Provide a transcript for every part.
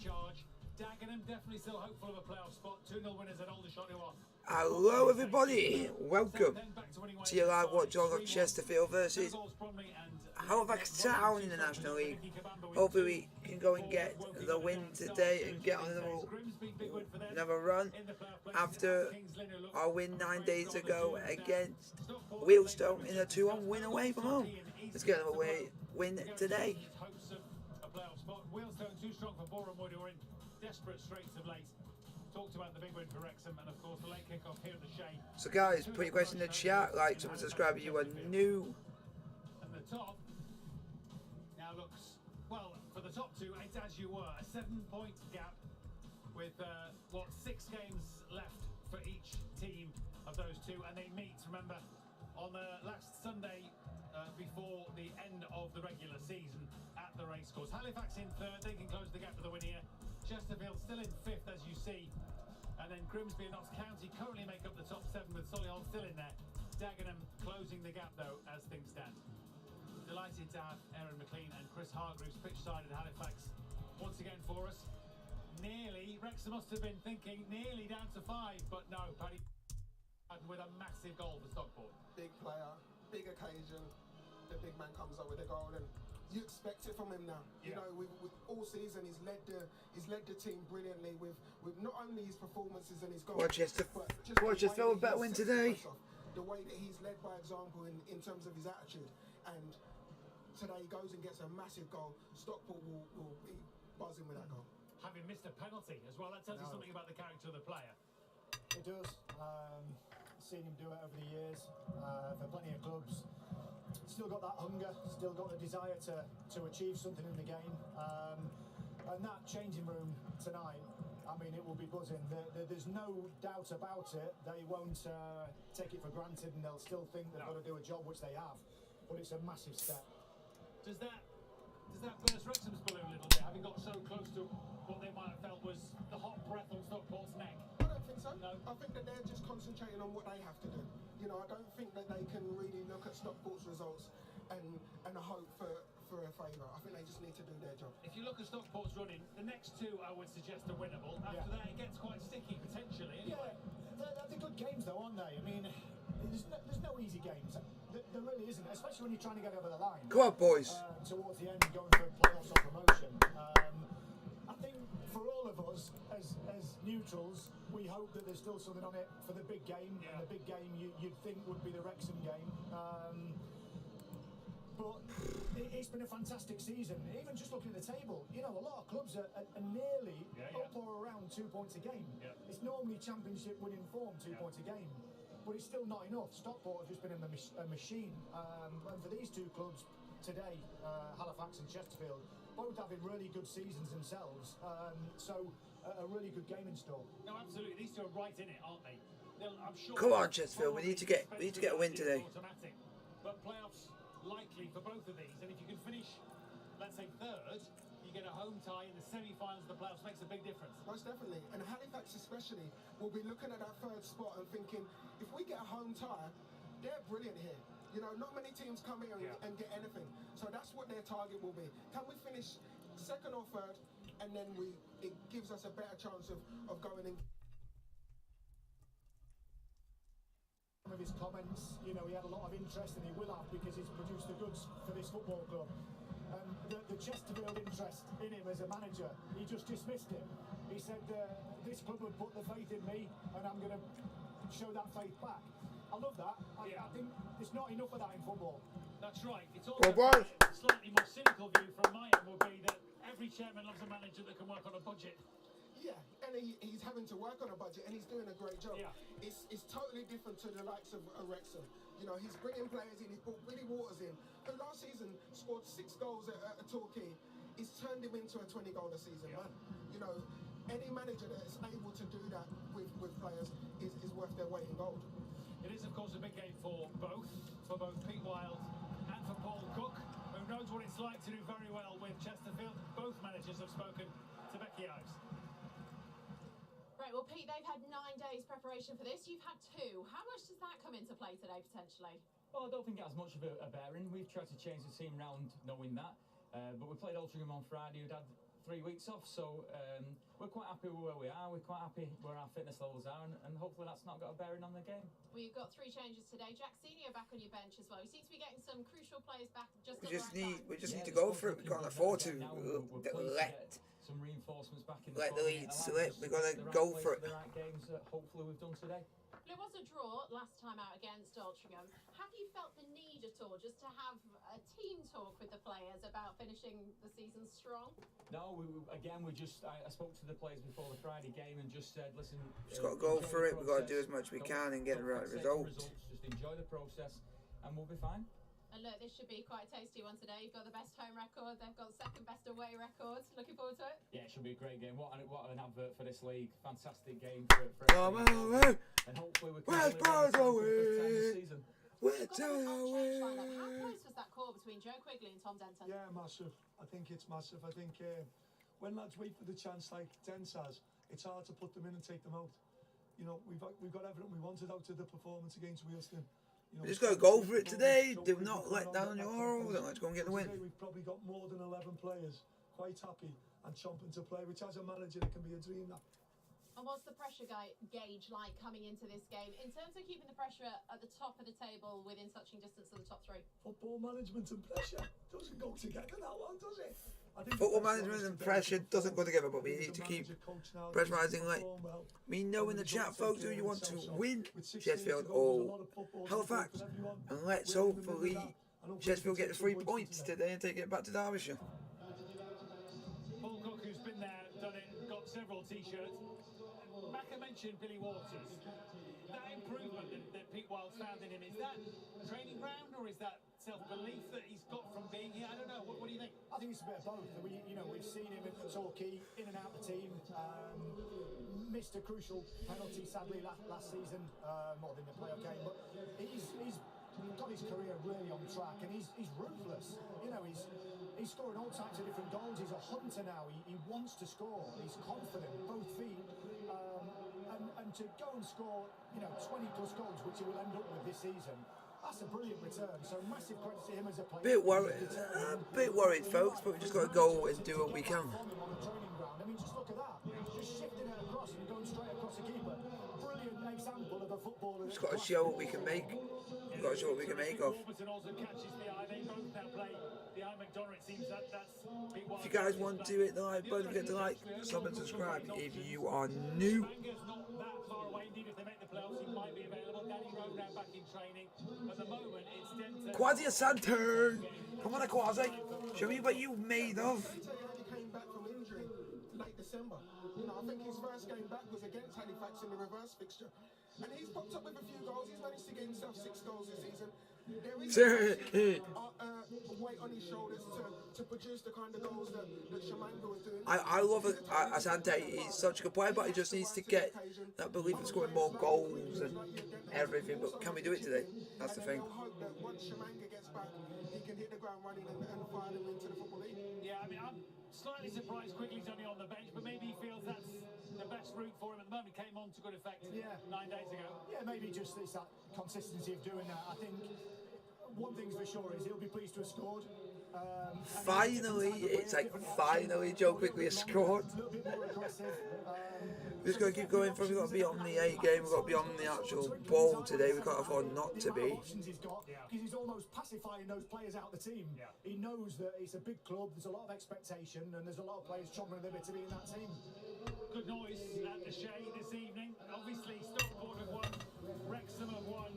charge. Dagenham definitely still hopeful of a playoff spot. 2-0 winners at Aldershot who are. Hello everybody, welcome to your live watch along of Chesterfield versus Halifax Town in the National League. Hopefully we can go and get the win today and get on another run after our win 9 days ago against Wheelstone in a 2-1 win away from home. Let's get another win today. Wheelstone too strong for Bournemouth, who are in desperate straits of late. Talked about the big win for Wrexham and of course the late kick-off here at the Shade. So guys, put your question in the chat, like, subscribe if you are new. And the top now looks, well, for the top two, it's as you were, a 7-point gap with, 6 games left for each team of those two, and they meet, remember, on last Sunday before the end of the regular season at the racecourse. Halifax in third, they can close the gap for the win here. Chesterfield still in fifth, as you see, and then Grimsby and Notts County currently make up the top 7 with Solihull still in there. Dagenham closing the gap though as things stand. Delighted to have Aaron McLean and Chris Hargreaves pitchside at Halifax once again for us. Nearly, Wrexham must have been thinking nearly down to 5, but no, Paddy with a massive goal for Stockport. Big player, big occasion, the big man comes up with a goal and you expect it from him now. You know, with all season he's led the team brilliantly with not only his performances and his goals. Watch us throw a better win today. The way that he's led by example in terms of his attitude, and today he goes and gets a massive goal. Stockport will be buzzing with that goal. Having missed a penalty as well, that tells you something about the character of the player. It does. Seen him do it over the years for plenty of clubs. Still got that hunger, still got the desire to achieve something in the game, and that changing room tonight, I mean, it will be buzzing. There's no doubt about it. They won't take it for granted, and they'll still think they've got to do a job, which they have, but it's a massive step. Does that burst Wrexham's balloon a little bit, having got so close to what they might have felt was the hot breath on Stockport's neck? I don't think so. No. I think that they're just concentrating on what they have to do. You know, I don't think that they can really look at Stockport's results and hope for a favour. I think they just need to do their job. If you look at Stockport's running, the next two I would suggest are winnable. After that it gets quite sticky potentially. Anyway. Yeah, they're good games though, aren't they? I mean, there's no easy games. There really isn't, especially when you're trying to get over the line. Come on, boys. Towards the end, going for playoffs or promotion. I think for all of us as neutrals, we hope that there's still something on it for the big game. And the big game you'd think would be the Wrexham game. But it's been a fantastic season. Even just looking at the table, you know, a lot of clubs are nearly up or around 2 points a game. It's normally championship winning form, 2 points a game. But it's still not enough. Stockport have just been a machine. And for these two clubs today, Halifax and Chesterfield, both having really good seasons themselves. So a really good game in store. No, absolutely. These two are right in it, aren't they? I'm sure. Come on, Chesterfield. We need to get a win today. Automatic. But playoffs likely for both of these. And if you can finish, let's say third, you get a home tie in the semi-finals of the playoffs. Makes a big difference. Most definitely. And Halifax especially will be looking at that third spot and thinking, if we get a home tie, they're brilliant here. You know, not many teams come here and get anything. So that's what their target will be. Can we finish second or third, and then it gives us a better chance of going in. Some of his comments, you know, he had a lot of interest, and he will have, because he's produced the goods for this football club. And the Chesterfield interest in him as a manager, he just dismissed it. He said, this club would put the faith in me, and I'm going to show that faith back. I love that. I think there's not enough of that in football. That's right. It's also a slightly more cynical view from my end will be that every chairman loves a manager that can work on a budget. Yeah, and he's having to work on a budget, and he's doing a great job. Yeah. It's totally different to the likes of Wrexham. You know, he's bringing players in, he's brought Billy Waters in, who last season scored 6 goals at Torquay. He's turned him into a 20-goal a season, man. You know, any manager that is able to do that with players is worth their weight in gold. It is, of course, a big game for both Pete Wild and for Paul Cook, who knows what it's like to do very well with Chesterfield. Both managers have spoken to Becky Ives. Right, well, Pete, they've had 9 days preparation for this. You've had 2. How much does that come into play today, potentially? Well, I don't think it has much of a bearing. We've tried to change the team round knowing that. But we played Altrincham on Friday, who'd had 3 weeks off, so we're quite happy with where we are. We're quite happy where our fitness levels are, and hopefully that's not got a bearing on the game. We've got 3 changes today. Jack Senior back on your bench as well. You seem to be getting some crucial players back just We at just the right need, time. we just need to go for it. We can't afford to let some reinforcements back in the lead slip. We've got to go for it. The right games that hopefully we've done today. It was a draw last time out against Altrincham. Have you felt the need at all just to have a team talk with the players about finishing the season strong? No, I spoke to the players before the Friday game and just said, listen, Just got to go for it. We've got to do as much as we can and get the right results. Just enjoy the process and we'll be fine. And look, this should be quite a tasty one today. You've got the best home record. They've got the second best away record. Looking forward to it? Yeah, it should be a great game. What an advert for this league. Fantastic game for everyone. And hopefully we can Where's season. Where's How close was that call between Joe Quigley and Tom Denton? Yeah, massive. I think it's massive. I think when lads wait for the chance like Dent has, it's hard to put them in and take them out. You know, we've got everything we wanted out of the performance against Wheelston. You know, We just got to go for it today. Do not let down your laurels and let's go and get the win. We've probably got more than 11 players quite happy and chomping to play, which as a manager it can be a dream. That. And what's the pressure gauge like coming into this game in terms of keeping the pressure at the top of the table within touching distance of the top 3? Football management and pressure doesn't go together, that one, does it? Football management and pressure doesn't go together, but we need to keep pressurising. Like we know in the chat, folks, who you want to win, Chesterfield or Halifax, and let's hopefully Chesterfield get the 3 points today and take it back to Derbyshire. Paul Cook, who's been there, done it, got several T-shirts. Macca mentioned Billy Waters. That improvement that Pete Wild's found in him, is that training ground or is that self-belief that he's got from being here? I don't know. What do you think? I think it's a bit of both. We've seen him at Torquay, in and out the team. Missed a crucial penalty, sadly, last season, more than the playoff game. But he's got his career really on track, and he's ruthless. You know, he's scoring all types of different goals. He's a hunter now. He wants to score. He's confident, both feet. And to go and score, 20 plus goals, which he will end up with this season, that's a brilliant return. So massive credit to him as a player. Bit worried, folks, but we just got to go and do what we can. On the training ground. I mean, just look at that. Just shifting it across and going straight across the keeper. Brilliant example of a footballer. Just got to show what we can make. We've got to show what we can make of. If you guys want to hit the like button, forget to like, sub and subscribe if you are new. Quasi Asante! Come on, Quasi! Show me what you made of. He only came back from injury late December. I think his first game back was against Halifax in the reverse fixture. And he's popped up with a few goals. He's managed to get himself 6 goals this season. There is weight on his shoulders to produce the kind of goals that Jamwinga was doing. I love Asante. He's such a good player, but he just needs to get that belief of scoring more goals and everything. But can we do it today? That's the thing. I hope that once Jamwinga gets back, he can hit the ground running and fire them into the Football League. Yeah, I mean, I'm slightly surprised Quigley's only on the bench, but maybe he feels that's the best route for him at the moment. He came on to good effect 9 days ago. Yeah, maybe just it's that consistency of doing that. I think one thing's for sure is he'll be pleased to have scored. Finally, it's like finally Joe Quigley has scored. A little bit more aggressive. We're just going to keep going for it. We've got to be on the A game. We've got to be on the actual ball today. We can't afford not to be. Options he's got, because he's almost pacifying those players out of the team. He knows that it's a big club, there's a lot of expectation, and there's a lot of players chomping at the bit to be in that team. Good noise at the Shea this evening. Obviously, Stockport have won, Wrexham have won.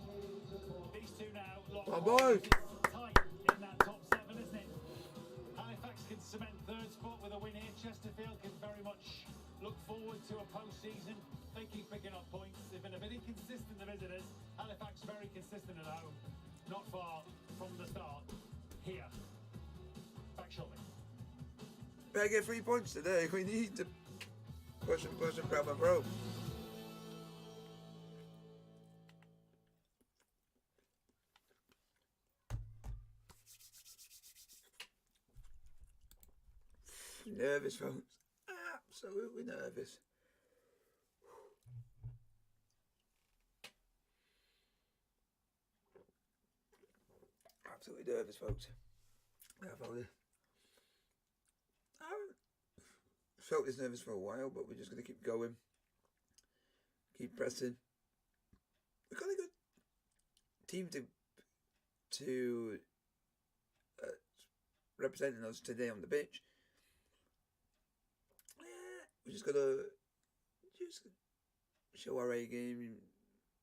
These two now locked. My boy. Tight in that top 7, isn't it? Halifax can cement 3rd spot with a win here. Chesterfield can very much look forward to a post-season. They keep picking up points. They've been a bit inconsistent, the visitors. Halifax very consistent at home. Not far from the start. Here. Back shortly. Better get 3 points today. We need to push and grab a rope. Nervous, folks. Absolutely nervous. Absolutely nervous, folks. felt this nervous for a while, but we're just going to keep going. Keep pressing. We've got a good team to representing us today on the pitch. Yeah, we just got to show our A game,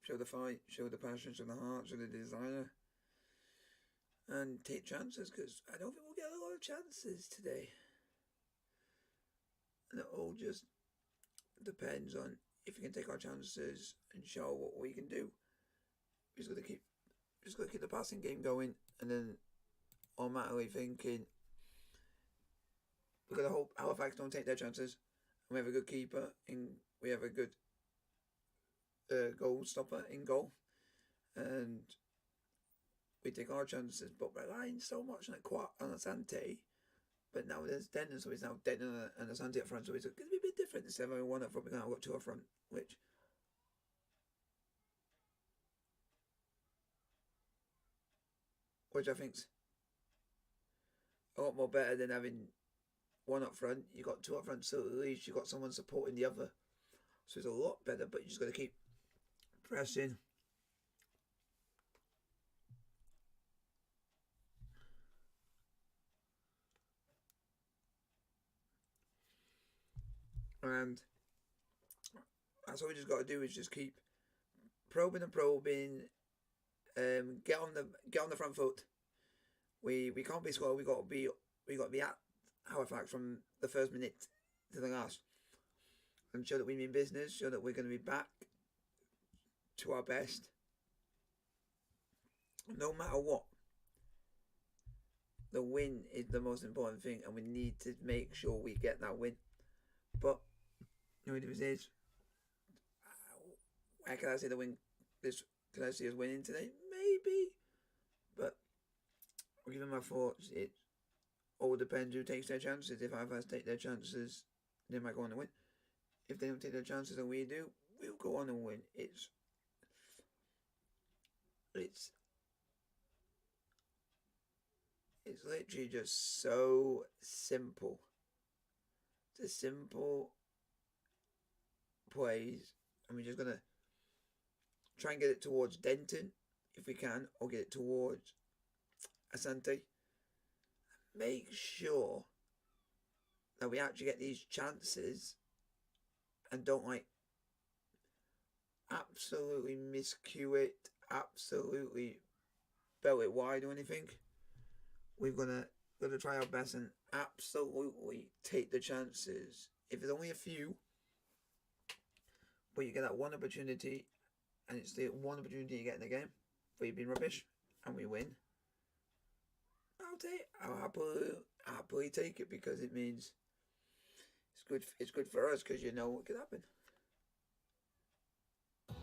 show the fight, show the passion, show the heart, show the desire, and take chances, because I don't think we'll get a lot of chances today. And it all just depends on if we can take our chances and show what we can do. We're just got to keep the passing game going, and then automatically thinking we're going to hope Halifax don't take their chances, and we have a good keeper, and we have a good goal stopper in goal, and we take our chances, but relying so much on Asante. But now there's Denton, so it's now Denton and Asante up front, so it's going to be a bit different. Instead of having one up front, we're going to have got two up front, which I think's a lot more better than having one up front. You got two up front, so at least you got someone supporting the other. So it's a lot better, but you just got to keep pressing. And that's all we just got to do, is just keep probing and probing. Get on the front foot. We can't be slow. We got to be at Halifax from the first minute to the last, and show that we mean business. Show that we're going to be back to our best, no matter what. The win is the most important thing, and we need to make sure we get that win. But you know what it is? Why can I say the win? Can I see us winning today? Maybe, but I'll give them my thoughts. It all depends who takes their chances. If Halifax take their chances, they might go on and win. If they don't take their chances and we do, we'll go on and win. It's literally just so simple. It's a simple plays, and we're just gonna try and get it towards Denton if we can, or get it towards Asante. Make sure that we actually get these chances and don't absolutely miscue it, absolutely belt it wide or anything. We're gonna try our best and absolutely take the chances. If there's only a few, but you get that one opportunity, and it's the one opportunity you get in the game, but you've been rubbish, and we win, I'll happily take it, because it means it's good for us, because you know what could happen. We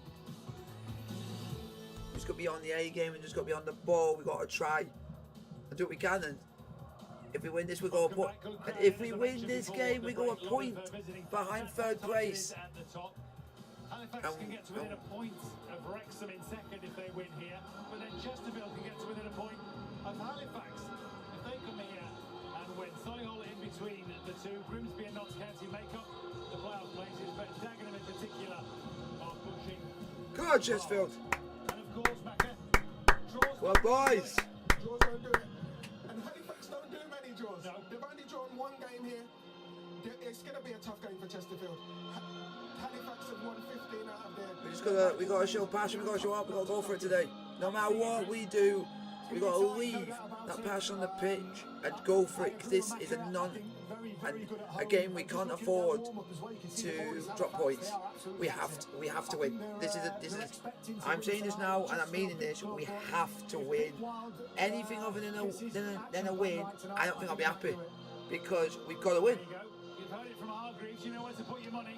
just got to be on the A game, and just got to be on the ball. We got to try and do what we can, and if we win this, we go a point. And if we win this game, we go a point behind third place. Halifax can get to within a point of Wrexham in second if they win here, but then Chesterfield can get to within a point of Halifax if they come here and win. Solihull in between the two. Grimsby and Notts County make up the playoff places, but Dagenham in particular are pushing. Come on, Chesterfield. And of course, Macca draws. Well, boys. Draws don't do it. And Halifax don't do many draws. No. They've only drawn one game here. It's going to be a tough game for Chesterfield. Halifax have won 15 out of there. We got to show passion. We got to show up. We got to go for it today. No matter what we do, we got to leave that passion on the pitch and go for it. Because this is a game we can't afford to drop points. We have to win. This is. I'm saying this now, and I'm meaning this. We have to win. Anything other than a win, I don't think I'll be happy, because we've got to win. You've heard it from Hargreaves. You know where to put your money.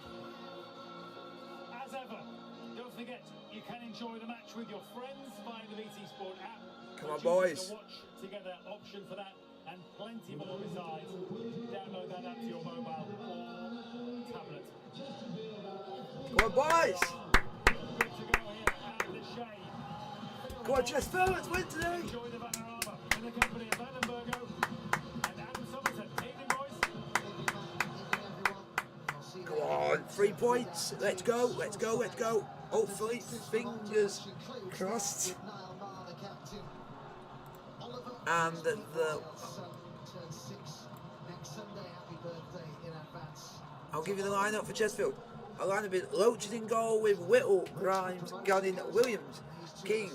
As ever, don't forget you can enjoy the match with your friends via the BT Sport app. Come on, boys. The watch together option for that, and plenty more besides. Download that app to your mobile or tablet. Come on, boys. Good to go here at the Shade. Come on, Chesterfield. Let's win today. Enjoy the Panorama in the company of Vandenbergo and Adam Somerset. Evening, boys. on, 3 points. Let's go, let's go, let's go. Hopefully, fingers crossed. And I'll give you the lineup for Chesterfield. A lineup is Loaches in goal with Whittle, Grimes, Gannon, Williams, King,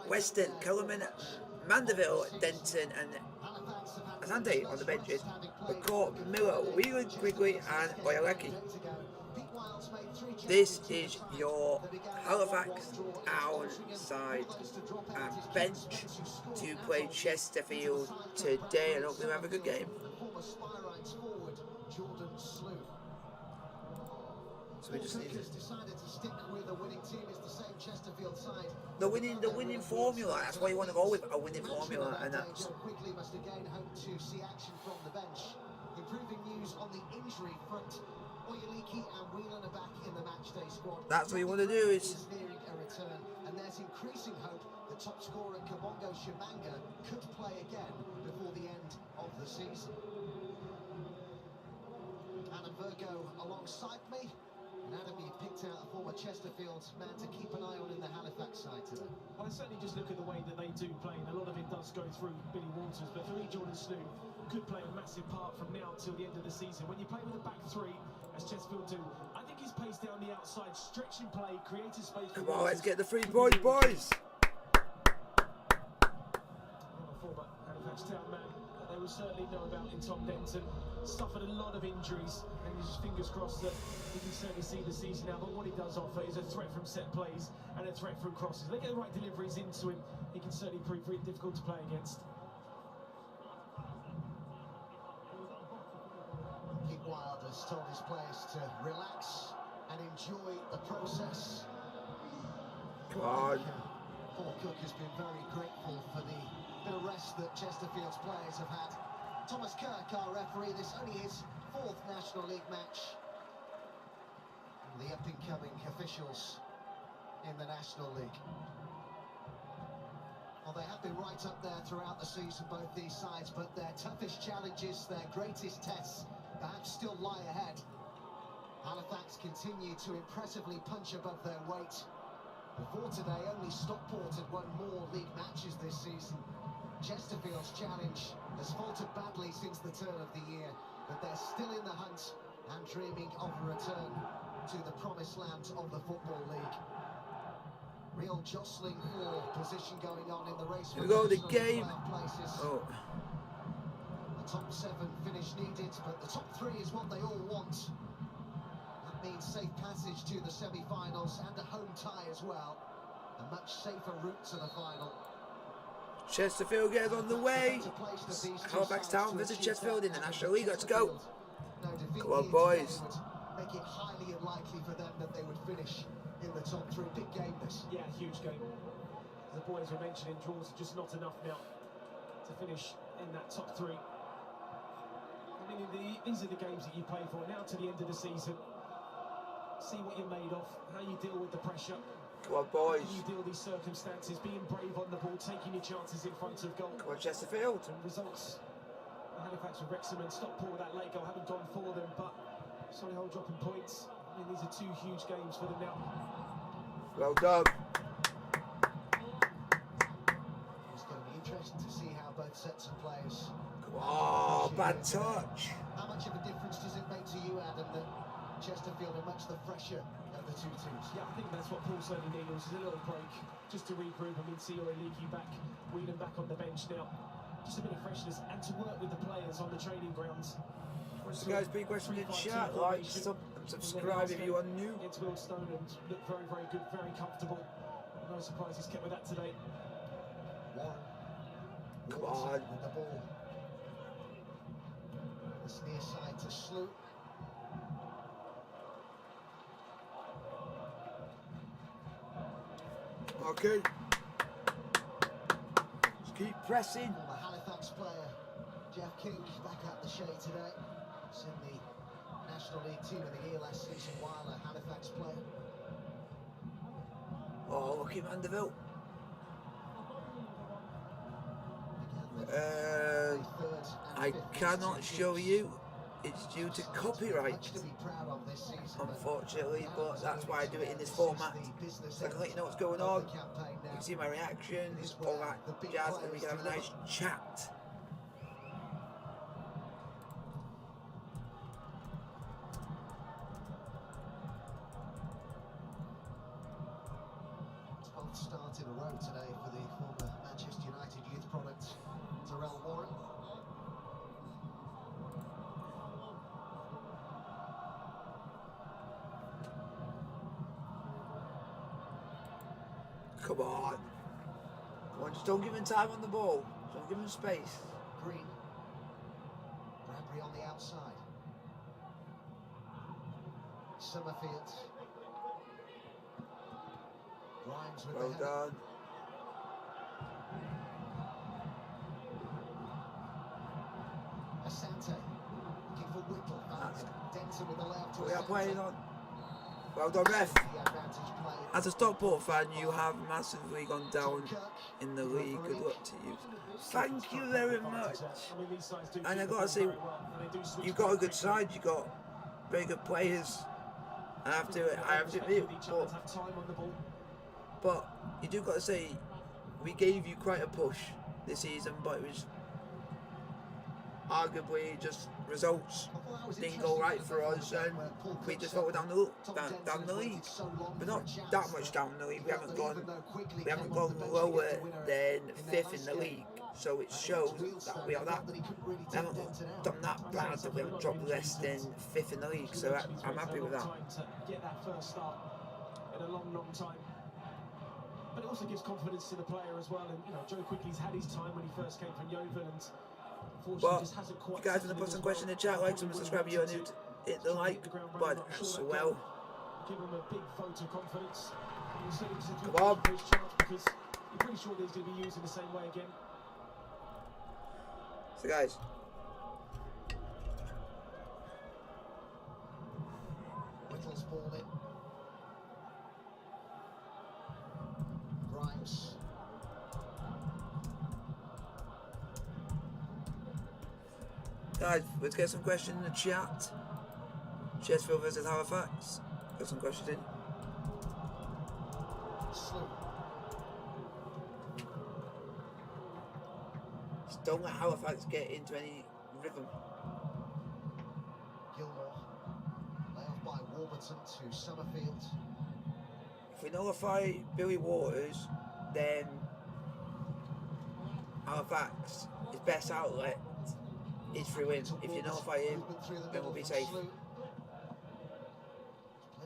Weston, Kellerman, Mandeville, Denton, and Asante on the benches. McCourt, Miller, Whelan, Quigley, and Boyalecki. This is your Halifax Town side and bench to play Chesterfield today, and hopefully have a good game. So we just need decided to stick with a winning team. Is the same Chesterfield side. The winning formula. That's why you want to go with a winning formula, and that's. Quickly must again hope to see action from the bench. Improving news on the injury front. Oyeliki and Whelan are back in the matchday squad. That's what you want to do. Is nearing a return, and there's increasing hope the top scorer Kabongo Jamwinga could play again before the end of the season. Adam Virgo alongside me. And Adam, you picked out a former Chesterfield man to keep an eye on in the Halifax side today. Well, I certainly just look at the way that they do play, and a lot of it does go through Billy Walters, but for me, Jordan Slew could play a massive part from now till the end of the season. When you play with a back three, as Chesterfield do, I think his pace down the outside, stretching play, creative space. Come on, let's get the 3 points, boys. A former Halifax Town man that they will certainly know about in Tom Denton. Suffered a lot of injuries, and he's just fingers crossed that he can certainly see the season now. But what he does offer is a threat from set plays and a threat from crosses. They get the right deliveries into him, he can certainly prove very difficult to play against. Keith Wild has told his players to relax and enjoy the process. Come on. Paul Cook has been very grateful for the bit of rest that Chesterfield's players have had. Thomas Kirk, our referee, this only his 4th National League match. And the up-and-coming officials in the National League. Well, they have been right up there throughout the season, both these sides, but their toughest challenges, their greatest tests, perhaps still lie ahead. Halifax continue to impressively punch above their weight. Before today, only Stockport had won more league matches this season. Chesterfield's challenge has faltered badly since the turn of the year, but they're still in the hunt and dreaming of a return to the promised land of the Football League. Real jostling for position going on in the race for the game. Places. Oh. The top 7 finish needed, but the top 3 is what they all want. That means safe passage to the semi-finals and a home tie as well. A much safer route to the final. Chesterfield gets on the way. Halifax Town visit Chesterfield in the National League. Let's go. Come on, boys. Make it highly unlikely for them that they would finish in the top 3. Big game this. Yeah, huge game. The boys were mentioning draws are just not enough now to finish in that top 3. I mean, these are the games that you play for. Now to the end of the season, see what you're made of, how you deal with the pressure. Come on, boys. How you deal with these circumstances, being brave on the ball, taking your chances in front of goal. Come on, Chesterfield. And results. Halifax with Wrexham and Stockport with that late goal haven't gone for them, but Solihull dropping points. I mean, these are 2 huge games for them now. Well done. It's going to be interesting to see how both sets of players. Come on, bad touch. How much of a difference does it make to you, Adam, that Chesterfield are much the fresher of the 2 teams? Yeah, I think that's what Paul certainly needed, was a little break, just to regroup. I mean, see Oyeliki back, Whelan back on the bench now. Just a bit of freshness, and to work with the players on the training grounds. So guys, big question in chat, like, sub, and subscribe if you are new. It's Willstone and look very, very good, very comfortable. No surprise he's kept with that today. Come on. With the ball. This near side to Slew. Okay. Just keep pressing. The Halifax player, Jeff King, back at the shade today. He's in the National League team of the year last season, while a Halifax player. Oh, lucky Mandeville. I cannot show you it's due to copyright, unfortunately, but that's why I do it in this format, so I can let you know what's going on, you can see my reactions, all that jazz, and we can have a nice chat. Start in a row today for the former Manchester United youth product, Terrell Warren. Come on. Come on, just don't give him time on the ball. Don't give him space. Green. Bradbury on the outside. Summerfield. Grimes with Well the header. done. Asante. Looking for Whittle. Denton with the left to We are Asante. playing on. Well done, ref. The advantage play. As a Stockport fan, you have massively gone down in the league. Good luck to you. Thank you very much. And I gotta say, you've got a good side. You've got very good players. I have to admit, but you do got to say, we gave you quite a push this season, but it was arguably just results didn't go right for us, and we just fell down the league. We're not that much down the league. We haven't gone lower than 5th in the league. So it shows that we haven't done that bad, that we haven't dropped less than 5th in the league. So I'm happy with that. Get that first start in a long time. But it also gives confidence to the player as well. And you know, Joe Quigley's had his time when he first came from Yeovil, and well, if you guys want to put some questions in the chat, like, subscribe if you're new to hit the like button as well. Give him a big vote of confidence. Come on. Because you're pretty sure that he's going to be used in the same way again. So guys, Whittle's ball in. Grimes. guys, let's get some questions in the chat. Chesterfield versus Halifax. Got some questions in. Slew. Just don't let Halifax get into any rhythm. Gilmore. Lay off by Warburton to Summerfield. If we nullify Billy Waters, then Halifax, his best outlet is through him. If you nullify him, then we'll be safe. Played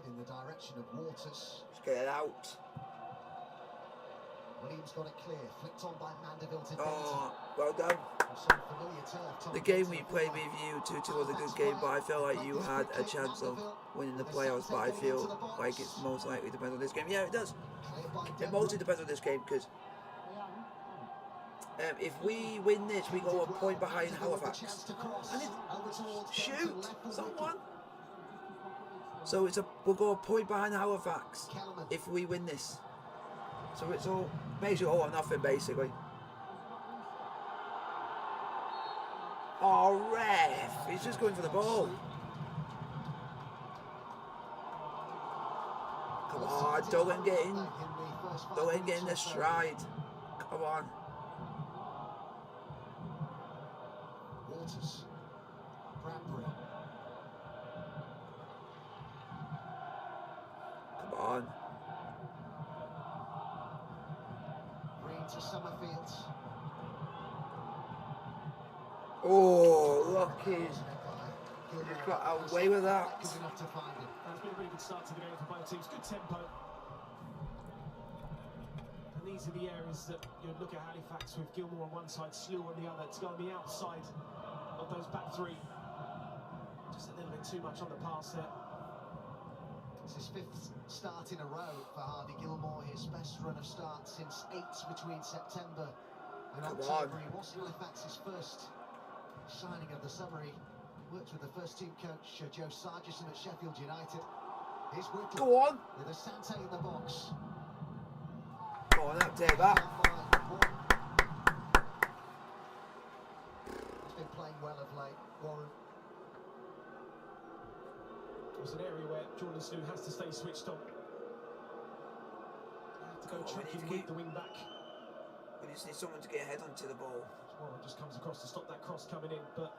in the direction of Waters. Just get it out. Williams got it clear. Flicked on by Mandeville to Oh, well done. some familiar turf. The game we played with you 2-2 was a good game, but I feel like you had a chance of winning the playoffs, but I feel like it's most likely depends on this game. Yeah, it does. It mostly depends on this game, because if we win this, we go a point behind Halifax. And shoot someone. So we'll go a point behind Halifax if we win this. So it's all basically all or nothing, basically. Oh, ref! He's just going for the ball. Come on, don't let him get in. Don't let him get in the stride. Come on. Waters. Bradbury. Come on. Green to Summerfield. Oh, lucky. Just got away with that. Good enough to find him. That's been a really good start to the game for both teams. Good tempo. And these are the areas that you look at Halifax with Gilmore on one side, Slew on the other. To go on the outside of those back three. Just a little bit too much on the pass there. It's his 5th start in a row for Harvey Gilmore. His best run of starts since 8 between September and October. He was Halifax's first signing of the summer. He worked with the first team coach Joe Sargison at Sheffield United. Here's Whittle. Go on. With Asante in the box. Go on, update that. He's been playing well of late. Warren. was an area where Jordan Slew has to stay switched on. To go tracking with the wing back. We just need someone to get ahead onto the ball. Warren just comes across to stop that cross coming in, but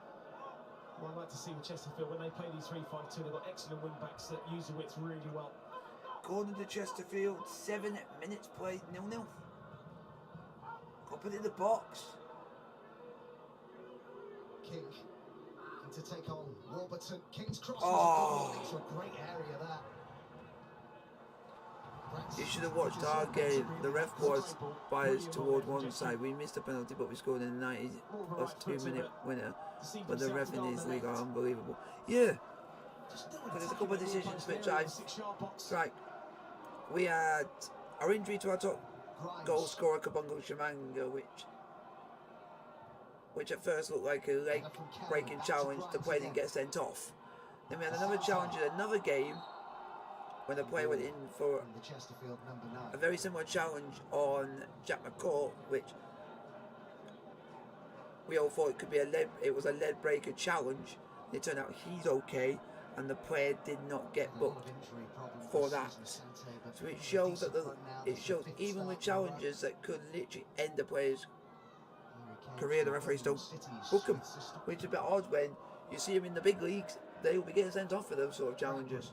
what I'd like to see with Chesterfield, when they play these 3-5-2, they've got excellent wing backs that use the width really well. According to Chesterfield, 7 minutes played, 0-0. Got put in the box. King to take on Warburton. King's cross into a great area there. You should have watched our game. The ref was biased toward one side. We missed a penalty, but we scored in the 90th plus 2-minute winner. But the ref in his league are unbelievable. Yeah, because there's a couple of decisions which I right. We had our injury to our top goal scorer, Jamwinga, which at first looked like a leg-breaking challenge. The player didn't get sent off. Then we had another challenge in another game when the player went in for a very similar challenge on Jack McCourt, which we all thought it could be it was a lead breaker challenge. It turned out he's okay, and the player did not get booked for that. So it shows that even with challenges that could literally end the player's career, the referees don't book them, which is a bit odd when you see them in the big leagues. They will be getting sent off for those sort of challenges.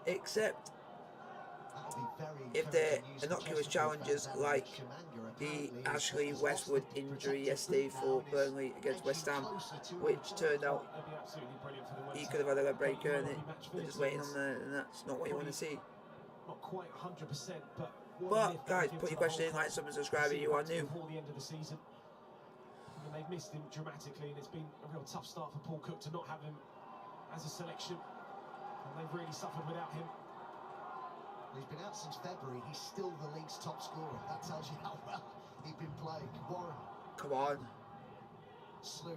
Except if they're innocuous challenges like the Ashley Westwood injury yesterday for Burnley against West Ham, which turned out he could have had a leg breaker and they're just waiting on there, and that's not what you want to see. Not quite 100%, but guys, put your question in, like, subscribe if you are new. Before the end of the season, and they've missed him dramatically, and it's been a real tough start for Paul Cook to not have him as a selection. And they've really suffered without him. He's been out since February. He's still the league's top scorer. That tells you how well he's been playing. Warren. Come on. Slew.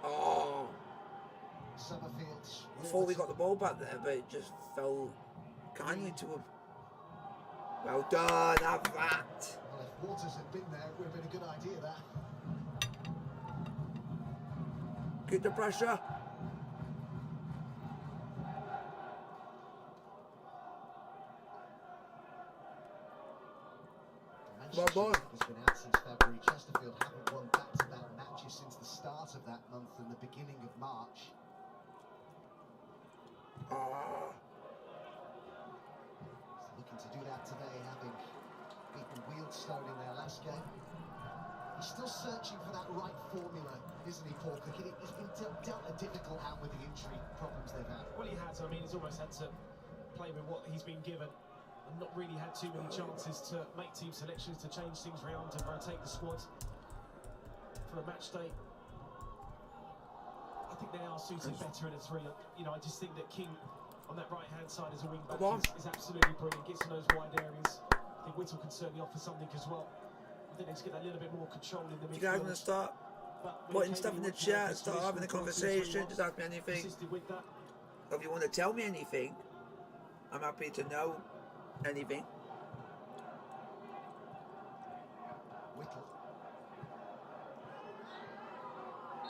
Oh. Summerfield. I thought we got the ball back there, but it just fell kindly to him. Well done, have that. Well, if Waters had been there, it would have been a good idea, that. Get the pressure. Manchester has been out since February. Chesterfield haven't won back-to-back matches since the start of that month and the beginning of March. Looking to do that today, having beaten Wealdstone in their last game. He's still searching for that right formula, isn't he, Paul Cook? He's been dealt a difficult hand with the injury problems they've had. Well, he has. I mean, he's almost had to play with what he's been given and not really had too many chances to make team selections, to change things around and rotate the squad for a match day. I think they are suited better in a three. You know, I just think that King on that right-hand side as a wing-back is absolutely brilliant. Gets in those wide areas. I think Whittle can certainly offer something as well. I think they just get a little bit more control in the midfield. You guys want to start putting stuff in the chat, start having a conversation, just ask me anything. Or if you want to tell me anything, I'm happy to know anything. Whittle.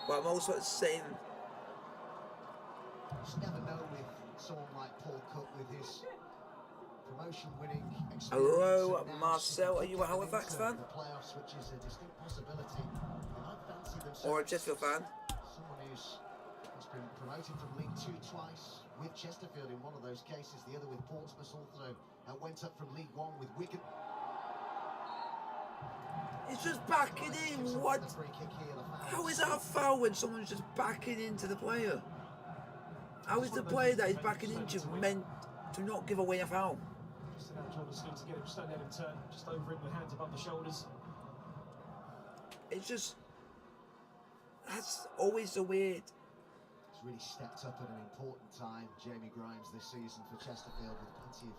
But I'm also saying, you just never know with someone like Paul Cook with his promotion-winning experience. hello, Marcel. Are you a Halifax fan? The playoffs, which is a distinct possibility. And I fancy them Or a Chesterfield fan? Someone who's been promoted from League Two twice with Chesterfield in one of those cases, the other with Portsmouth, also went up from League One with Wigan. It's just backing in. What? How is that a foul when someone's just backing into the player? How is the player that is backing into meant to not give away a foul? Just allowed Jordan Slew to get him, just don't let him turn, just over him with hands above the shoulders. It's just, that's always so weird. He's really stepped up at an important time, Jamie Grimes, this season for Chesterfield, with plenty of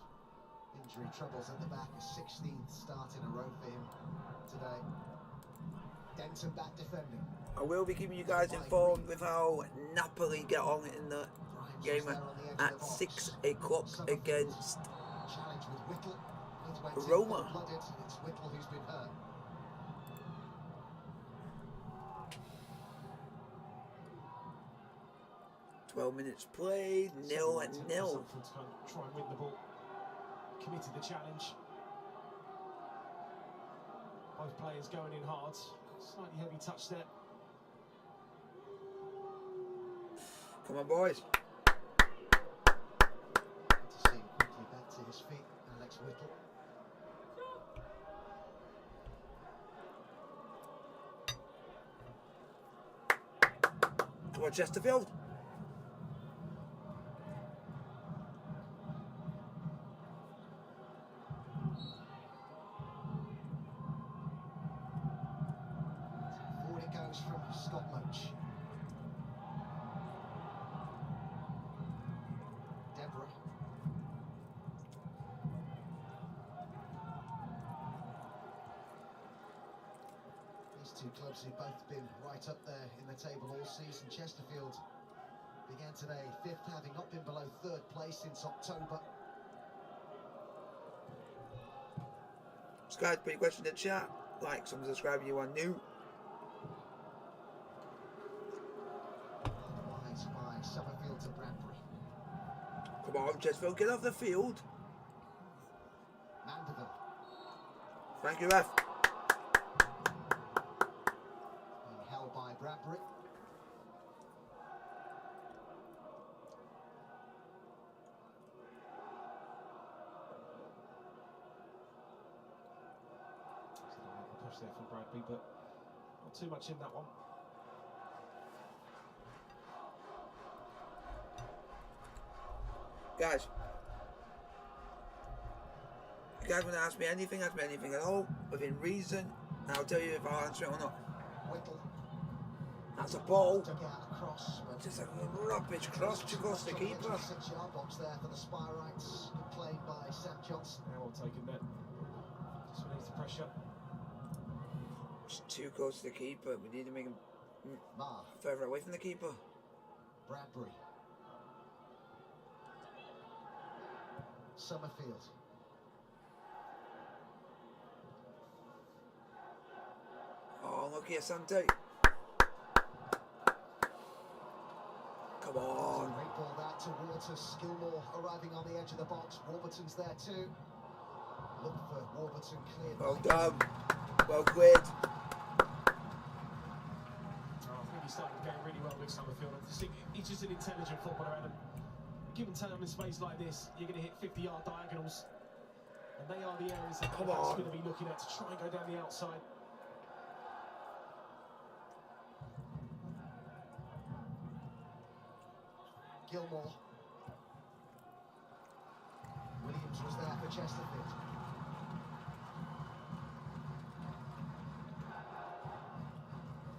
injury troubles at the back. A 16th start in a row for him today. Denton back defending. I will be keeping you guys informed with how Napoli get on in the game at 6 o'clock against Roma. It's Whittle who's been hurt. 12 minutes played, 0-0. Try and win the ball. Committed the challenge. Both players going in hard. Slightly heavy touch there. Come on, boys. To see him quickly back to his feet, Alex Whittle. Come on, Chesterfield. Forward it goes from Scott Loach. Deborah. These two clubs have both been right up there in the table all season. Chesterfield began today 5th, having not been below 3rd place since October. Guys, put your question in the chat. Like, subscribe if you are new. Wise by Summerfield to Bradbury. Come on, Chesterfield, get off the field. Mandeville. Thank you, ref. Being held by Bradbury. Push there from Bradbury, but not too much in that one. Guys, if you guys want to ask me anything at all, within reason, and I'll tell you if I'll answer it or not. Whittle. That's a ball. Took out a cross, but Just a rubbish cross to go to the keeper. 6-yard box there for the Spyrites. Good play by Sam Johnson. Well taken there. Just release the pressure. It's too close to the keeper. We need to make him Marr. further away from the keeper. Bradbury. Summerfield. Oh, lucky Asante. Come on. Great ball that to Waters. Gilmore arriving on the edge of the box. Warburton's there too. Look for Warburton cleared. Well done. Well cleared. I think he's starting going really well with Summerfield. I just think he's just an intelligent footballer, Adam. Given time and space like this, you're going to hit 50-yard diagonals. And they are the areas that he's going to be looking at to try and go down the outside. Gilmore. Williams was there for Chesterfield.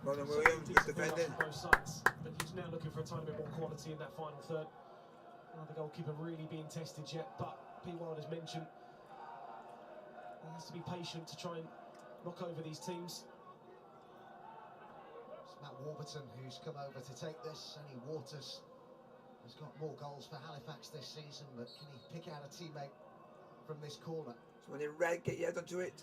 Well done, Williams. Good defending. Both sides, but he's now looking for a tiny bit more quality in that final third. Not the goalkeeper really being tested yet, but P. Wild has mentioned he has to be patient to try and knock over these teams. It's Matt Warburton who's come over to take this. Only Waters has got more goals for Halifax this season, but can he pick out a teammate from this corner? So when in red, get your head onto it.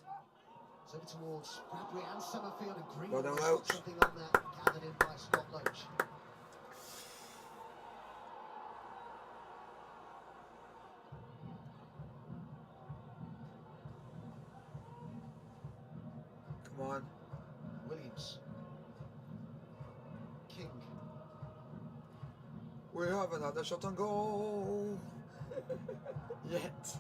It's over towards Bradbury and Summerfield, and Green Well done, has Loach. got something on that, gathered in by Scott Loach. Come on. Williams. King. We have another shot on goal. Yet.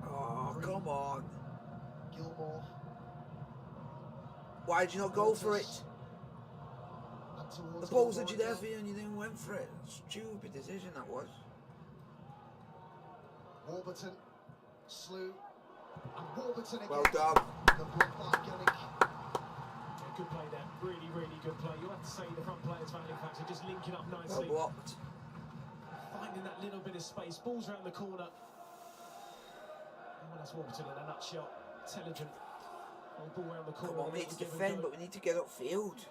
Oh, Green. come on. Gilmore. Why did you not go for it? Up towards The ball's Gilmore actually there again. for you and you didn't went for it. Stupid decision that was. Warburton. Slew. And Warburton again. Well done. The block by Gunnick. Yeah, good play there. Really, really good play. You have to say the front players for Halifax are just linking up Well nicely. blocked. Finding that little bit of space. Ball's around the corner. Well, that's Warburton in a nutshell. Intelligent. Ball around the corner. Come on, we need to defend, but we need to get upfield.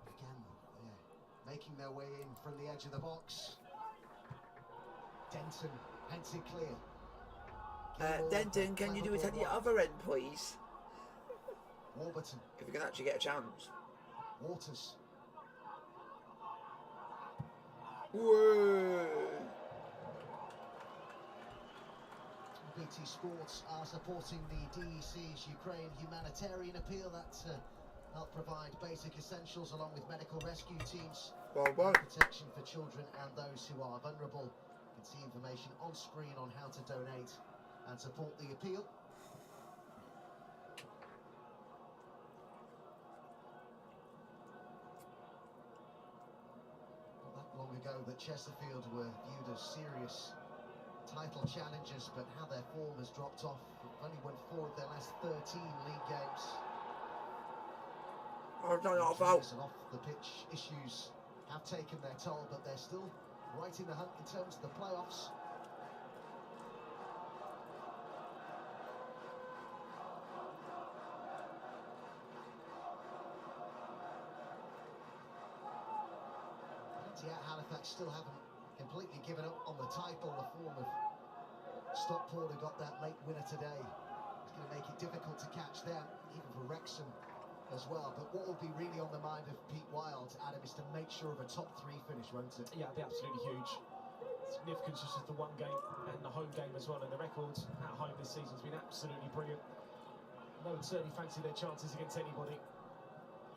Again, yeah, making their way in from the edge of the box. Denton heads it clear. Denton, can you do it at the other end, please? Warburton. If you can actually get a chance. Waters. Whoa. BT Sports are supporting the DEC's Ukraine humanitarian appeal that help provide basic essentials along with medical rescue teams. Protection for children and those who are vulnerable. You can see information on screen on how to donate and support the appeal. Not that long ago that Chesterfield were viewed as serious title challengers, but how their form has dropped off. They've only won 4 of their last 13 league games. I've done it Injuries and off the pitch issues have taken their toll, but they're still right in the hunt in terms of the playoffs. Yet Halifax still haven't completely given up on the title. The form of Stockport who got that late winner today. It's going to make it difficult to catch them, even for Wrexham as well. But what will be really on the mind of Pete Wild, Adam, is to make sure of a top 3 finish, won't it? Yeah, it'll be absolutely huge. Significance just as the one game and the home game as well, and the records at home this season has been absolutely brilliant. They would certainly fancy their chances against anybody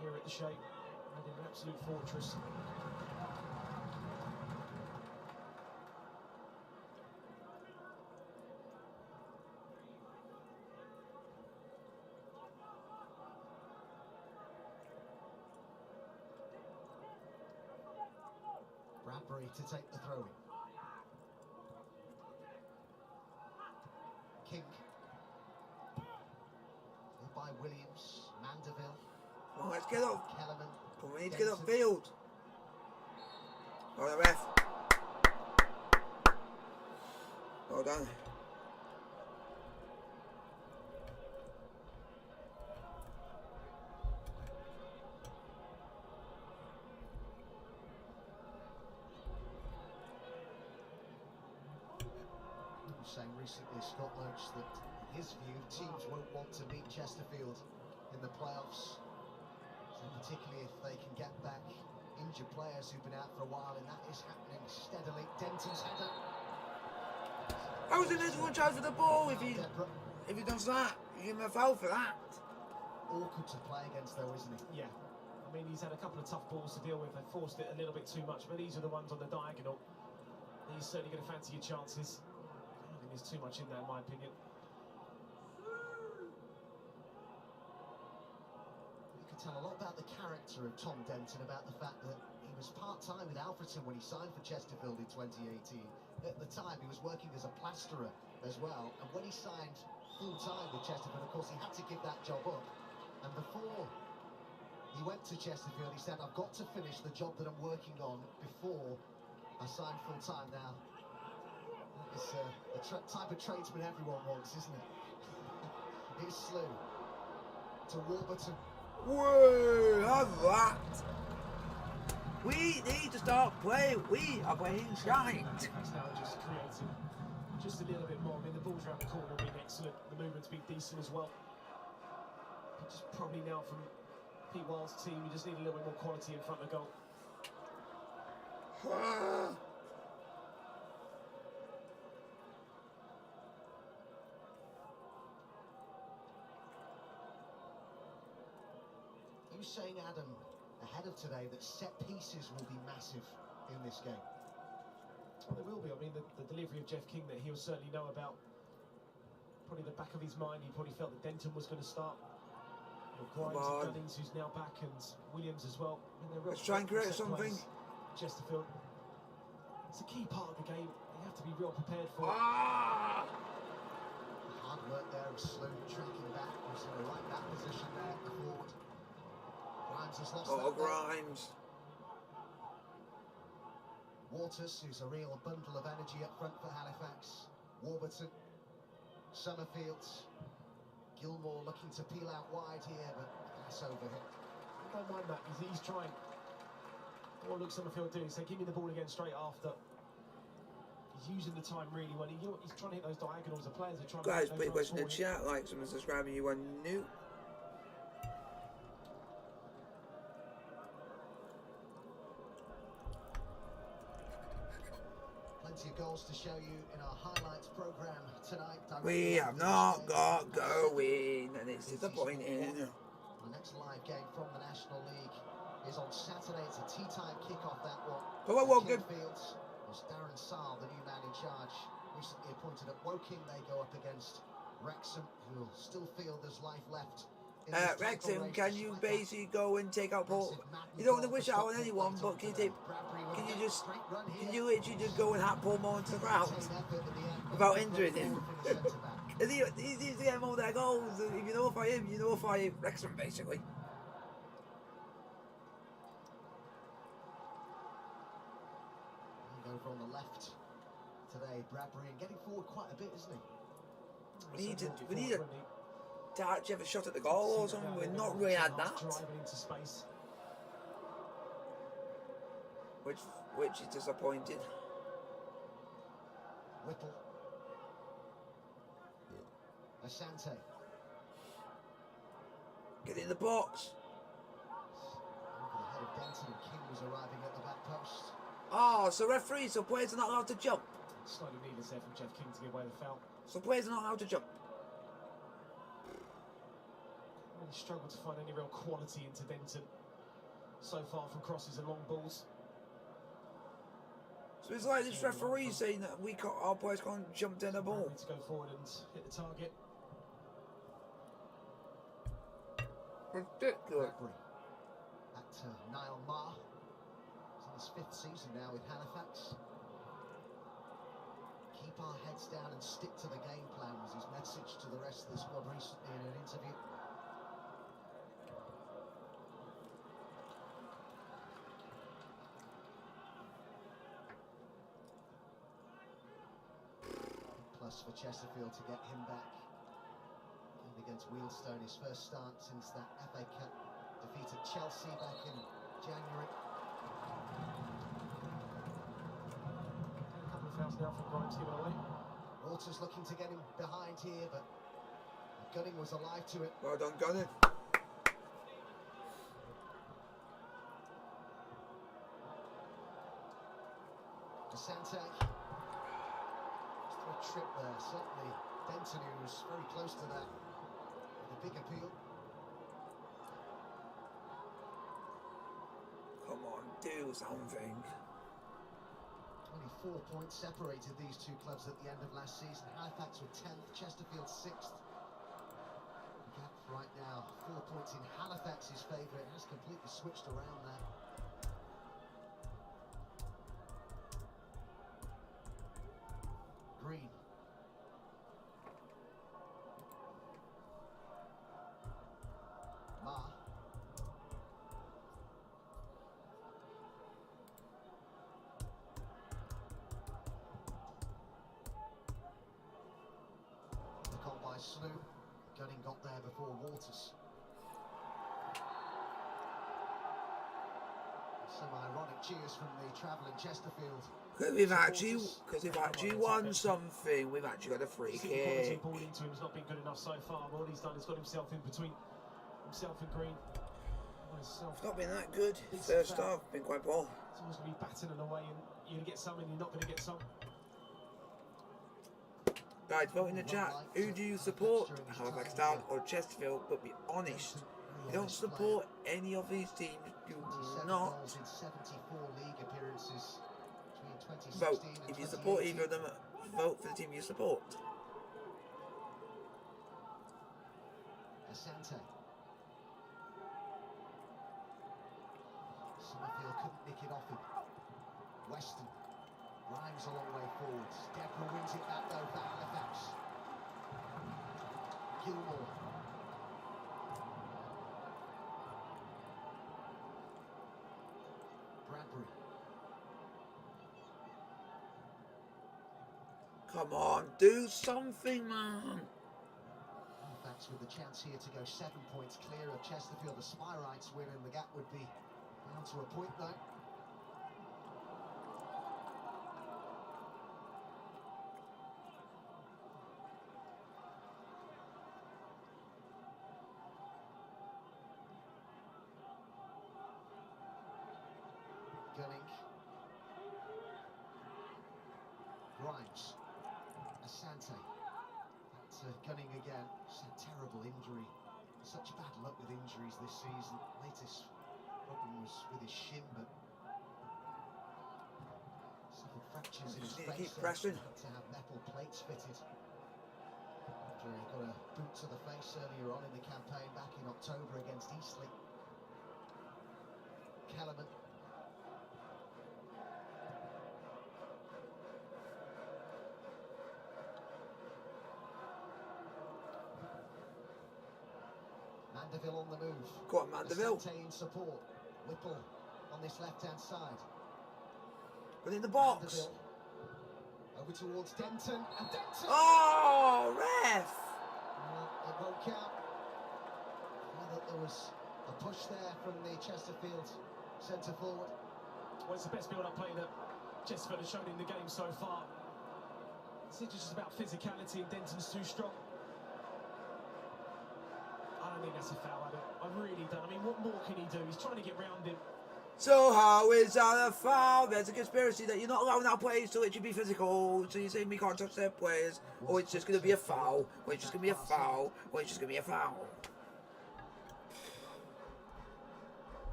here at the Shape. And in an absolute fortress. Bradbury to take the throw in. King. Hit by Williams. Mandeville. Oh, let's get up. Kellerman. But we need to get upfield. Oh, the ref. Well done. Saying recently, Scott Loach, that in his view, teams won't want to meet Chesterfield in the playoffs. So particularly if they can get back injured players who've been out for a while, and that is happening steadily. Denton's header. I was in this one try for the ball. If he does that, you give him a foul for that. Awkward to play against, though, isn't he? Yeah. I mean, he's had a couple of tough balls to deal with. They forced it a little bit too much, but these are the ones on the diagonal. He's certainly going to fancy your chances. There's too much in there, in my opinion. You can tell a lot about the character of Tom Denton, about the fact that he was part-time with Alfreton when he signed for Chesterfield in 2018. At the time, he was working as a plasterer as well, and when he signed full-time with Chesterfield, of course, he had to give that job up. And before he went to Chesterfield, he said, I've got to finish the job that I'm working on before I sign full-time. Now, it's the type of tradesman everyone wants, isn't it? Here's Slew to Warburton. Whoa, have that. We need to start playing. We are playing shite. Now just creating just a little bit more. I mean, the balls around the corner have been excellent. The movement's been decent as well. But just probably now from Pete Wild's team, you just need a little bit more quality in front of goal. You saying, Adam, ahead of today, that set pieces will be massive in this game? Well, there will be. I mean, the delivery of Jeff King that he'll certainly know about. Probably the back of his mind, he probably felt that Denton was going to start. Grimes and Dunnings, who's now back, and Williams as well. I mean, let's try and create something. Chesterfield. It's a key part of the game. You have to be real prepared for it. Ah! Hard work there of Slew tracking back. Was in the right back position there forward. Grimes has lost that. Grimes. Waters, who's a real bundle of energy up front for Halifax. Warburton. Summerfield. Gilmore looking to peel out wide here, but that's over him. I don't mind that. He's trying. What looks Summerfield doing? So give me the ball again straight after. He's using the time really well. He's trying to hit those diagonals. The players are trying Guys, to put a question in the chat, like, subscribing, you are new. Plenty of goals to show you in our highlights program tonight. We have not got going, and it's disappointing. The next live game from the National League is on Saturday. It's a tea-time kick-off, that one. Come on, Woking. Fields. It's Darren Saal, the new man in charge, recently appointed at Woking. They go up against Wrexham, who still feel there's life left. Wrexham, can you basically go and take out Paul? You don't want to wish out on anyone, but can you literally just go and hat Paul Moore into the ground without injuring him? He needs to get him all their goals. If you notify him, you notify Wrexham, basically. Over on the left today, Bradbury, and getting forward quite a bit, isn't he? We need to actually have a shot at the goal or something. We've not really had that. Which is disappointing. Whipple. Asante. Get in the box. Over the head of Denton, and King was arriving at the back post. Oh, so referees, so players are not allowed to jump. Slightly needless there from Jeff King to give away the foul. So players are not allowed to jump. Really struggled to find any real quality into Denton so far from crosses and long balls. So it's like this referee saying that our players can't jump down the ball. To go forward and hit the target. Ridiculous. Back to Niall Maher. He's in his 5th season now with Halifax. Keep our heads down and stick to the game plan was his message to the rest of the squad recently in an interview. Plus for Chesterfield to get him back. And against Wealdstone, his first start since that FA Cup defeat at Chelsea back in January. A couple of fouls now from Grimes given away. Walters looking to get him behind here, but Gunning was alive to it. Well done, Gunning. Asante. Just a trip there, certainly. Denton, who was very close to that, with a big appeal. Come on, do something. 24 points separated these two clubs at the end of last season. Halifax were 10th, Chesterfield 6th. The gap right now, 4 points in Halifax's favour. It has completely switched around there. Green. Ma. The call by Slew. Gunning got there before Walters. Some ironic cheers from the travelling Chesterfield. Because we've actually won something. We've actually got a free kick. Ball into him's not been good enough so far. What he's done is got himself in between himself and Green. It's not been that good. First half, been quite poor. It's always going to be batting away, and you're going to get some, and you're not going to get some. Guys, vote in the chat. Who do you support? Halifax Town or Chesterfield? But be honest. You don't support any of these teams. Do not vote. If you support either of them, vote for the team you support. Asante. Summerfield couldn't nick it off him. Weston. Grimes a long way forward. Deborah wins it back though for Halifax. Gilmore. Bradbury. Come on, do something, man. Halifax with the chance here to go 7 points clear of Chesterfield. The Spyrites win and the gap would be down to a point though. Grimes. Asante. That's Gunning again. It's a terrible injury. Such bad luck with injuries this season. Latest problem was with his shin, but suffered fractures in his face. Keep pressing. Had to have metal plates fitted. After he got a boot to the face earlier on in the campaign back in October against Eastleigh. Kellerman. Mandeville on the move. Go on, Mandeville. Asante in support. Whipple on this left-hand side. But in the box. Mandeville. Over towards Denton. And Denton! Oh, ref! It won't count. I thought there was a push there from the Chesterfield centre forward. Well, it's the best build-up play that Chesterfield has shown in the game so far. It's just about physicality, and Denton's too strong. I don't think that's a foul, I really don't. I mean, what more can he do? He's trying to get round him. So how is that a foul? There's a conspiracy that you're not allowing our players to literally be physical, so you're saying we can't touch their players, or it's just going to be a foul, or it's just going to be a foul, or it's just going to be a foul.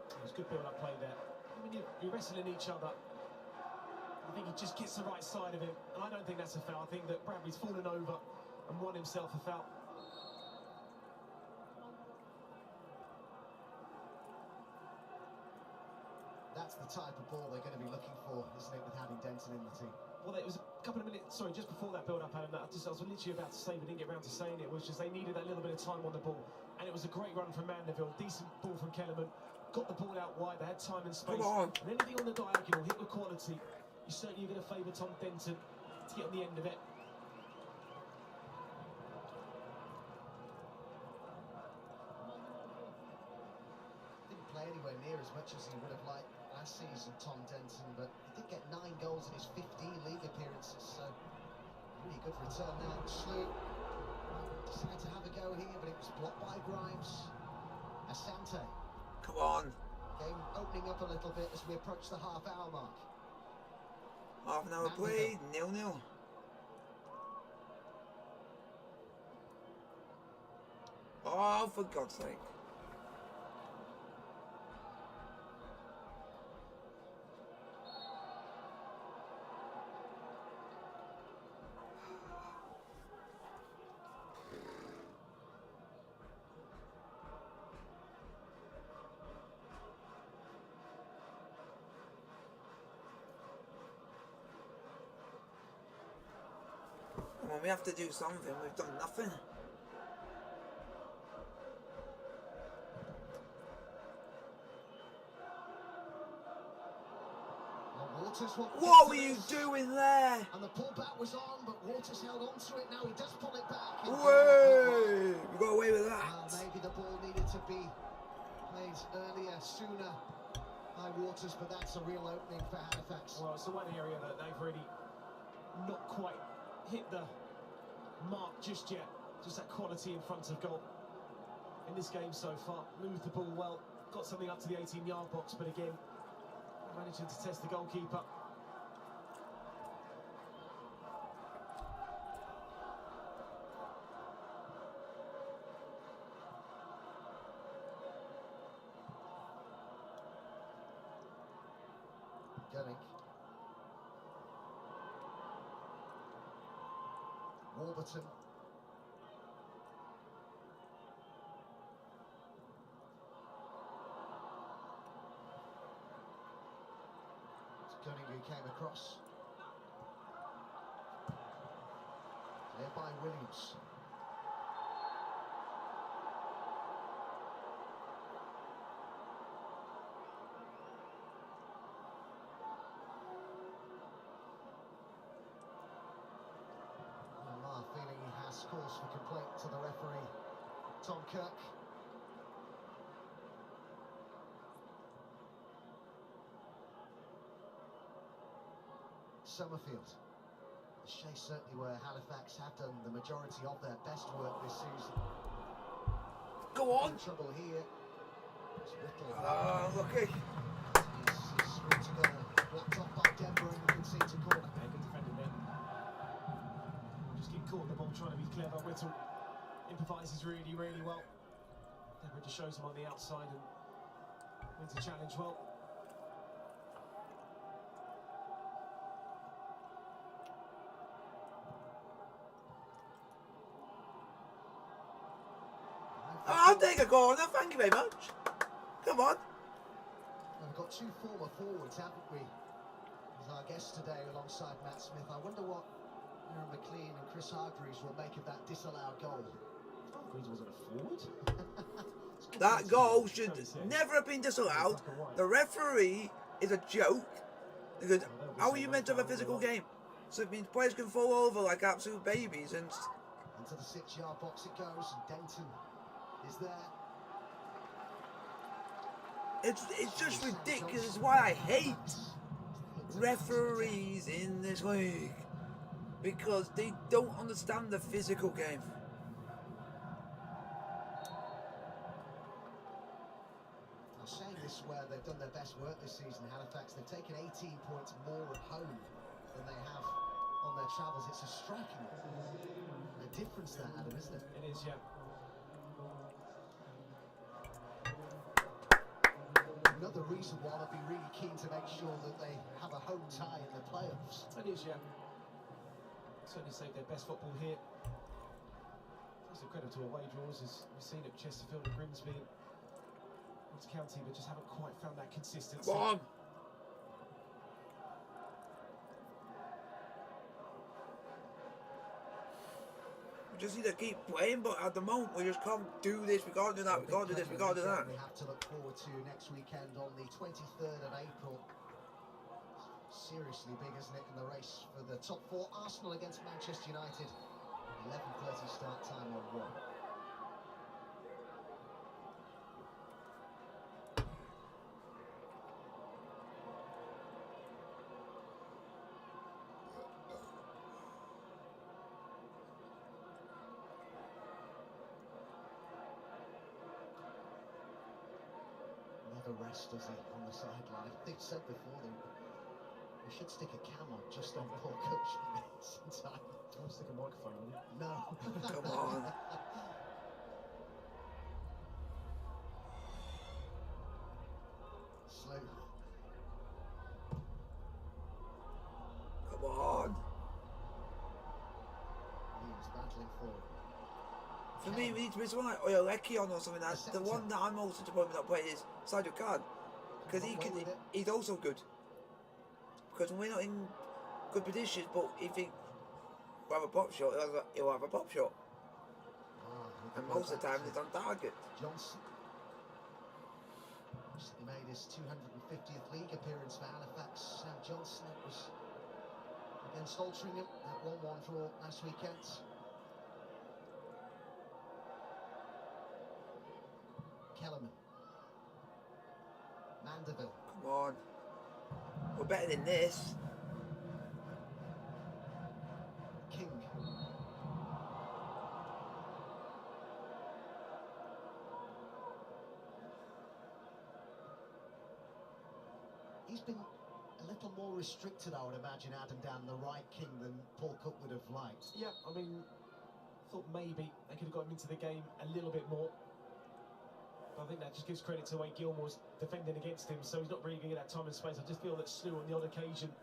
It was good build-up play there. I mean, you're wrestling each other. I think he just gets the right side of him, and I don't think that's a foul. I think that Bradley's fallen over and won himself a foul. That's the type of ball they're going to be looking for, isn't it, with having Denton in the team? Well, it was a couple of minutes, sorry, just before that build-up, Adam, I was literally about to say, but didn't get round to saying it, was just they needed that little bit of time on the ball, and it was a great run from Mandeville, decent ball from Kellerman, got the ball out wide, they had time and space, and anything on the diagonal, hit with quality, you're certainly going to favour Tom Denton to get on the end of it. Didn't play anywhere near as much as he would have liked last season, Tom Denton, but he did get 9 goals in his 15 league appearances, so really good return now. Slew decided to have a go here, but it was blocked by Grimes. Asante. Come on. Game opening up a little bit as we approach the half-hour mark. Half an hour played, 0-0. Oh, for God's sake. Well, we have to do something. We've done nothing. What were you doing there? And the pullback was on, but Waters held on to it. Now he does pull it back. Way! We got away with that. Maybe the ball needed to be played earlier, sooner by Waters, but that's a real opening for Halifax. Well, it's the one area that they've really not quite hit the mark just yet. Just that quality in front of goal in this game so far. Moved the ball well, got something up to the 18-yard box, but again, managing to test the goalkeeper. Gunning. Warburton. Gunning who came across. There by Williams. Lamar feeling he has cause for complaint to the referee, Tom Kirk. Summerfield. The chase certainly where Halifax have done the majority of their best work this season. Go on. In trouble here. It's Whittle lucky. He's free to go. Blocked off by Denver and the conceded corner. Yeah, good defending there. Just get caught the ball trying to be clever. Whittle improvises really, really well. Denver just shows him on the outside and wins the challenge well. I'll take a corner, thank you very much. Come on. We've got two former forwards, haven't we? As our guest today alongside Matt Smith. I wonder what Aaron McLean and Chris Hargreaves will make of that disallowed goal. Hargreaves wasn't a forward. That goal should never have been disallowed. The referee is a joke. Because how are you meant to have a physical game? So it means players can fall over like absolute babies and... Into the 6-yard box it goes, and Denton is there. It's just ridiculous. It's why I hate referees in this league. Because they don't understand the physical game. I'm saying this where they've done their best work this season, Halifax. They've taken 18 points more at home than they have on their travels. It's a striking difference there, Adam, isn't it? It is, yeah. Another reason why they'll be really keen to make sure that they have a home tie in the playoffs. It is, yeah. Certainly saved their best football here. It's a credit to away draws, as we've seen at Chesterfield and Grimsby and Notts County, but just haven't quite found that consistency. Come on. We just need to keep playing, but at the moment we just can't do this, we can't do that, we can't do this, we can't do that. We have to look forward to next weekend on the 23rd of April. Seriously big, isn't it, in the race for the top 4? Arsenal against Manchester United. 11:30 start time on 1. Rest, does he, on the sideline? They've said before they should stick a camera just on Paul Cook sometime. Don't stick a microphone on it. No. Come on. Slow. Come on. He's battling forward. For me, we need to be someone like Oyaleki on or something. That's the one that I'm also disappointed not playing is Sadio Khan. Because he's also good. Because when we're not in good positions, but if he will have a pop shot, he'll have a pop shot. And most of the time it's on target. Johnson recently made his 250th league appearance for Halifax. Sam Johnson, it was against Altrincham, that 1-1 draw last weekend. Kellerman. Mandeville. Come on. We're better than this. King. He's been a little more restricted, I would imagine, Adam, down the right, King, than Paul Cook would have liked. Yeah, I mean, thought maybe they could have got him into the game a little bit more. I think that just gives credit to the way Gilmore's defending against him, so he's not really going to get that time and space. I just feel that Slew, on the odd occasion,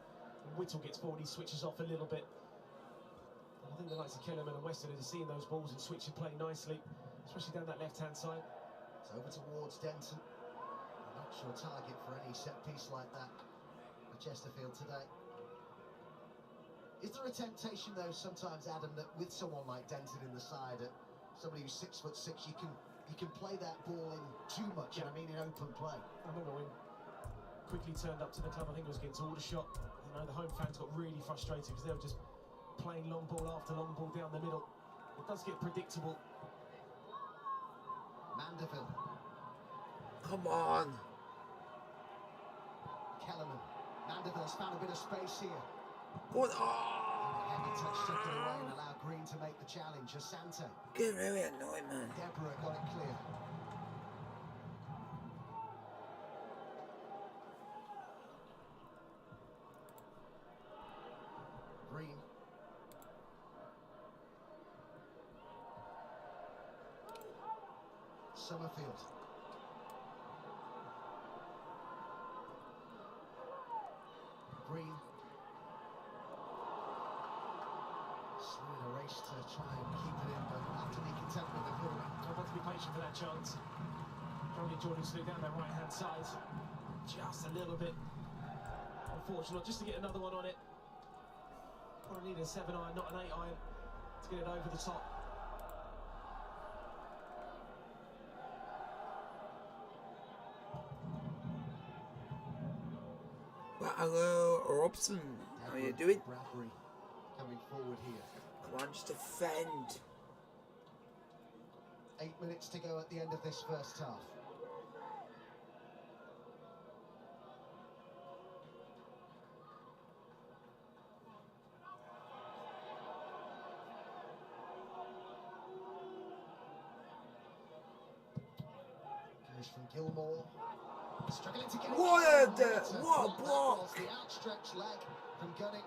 when Whittle gets forward, he switches off a little bit. And I think the likes of Kellerman and Weston are seeing those balls and switching play nicely, especially down that left-hand side. It's over towards Denton. A natural target for any set piece like that at Chesterfield today. Is there a temptation, though, sometimes, Adam, that with someone like Denton in the side, somebody who's 6'6", you can play that ball in too much, and I mean in open play. I remember when quickly turned up to the club, I think it was against Aldershot. You know, the home fans got really frustrated because they were just playing long ball after long ball down the middle. It does get predictable. Mandeville. Come on. Kellerman. Mandeville's found a bit of space here. Go on. Oh. Heavy touch took it away and allowed Green to make the challenge. Asante. Get really annoying, man. Deborah got it clear. Summerfield. Green. Slowing a race to try and keep it in, but have to be content with the corner. I'll have to be patient for that chance. Probably Jordan Slew down their right hand side. Just a little bit unfortunate, just to get another one on it. Probably need a 7 iron, not an 8 iron, to get it over the top. Well, hello, Robson. How are you doing? Bradbury coming forward here. Come on, just defend. 8 minutes to go at the end of this first half. From Gilmore, struggling to get it. What a block! The outstretched leg from Gunning.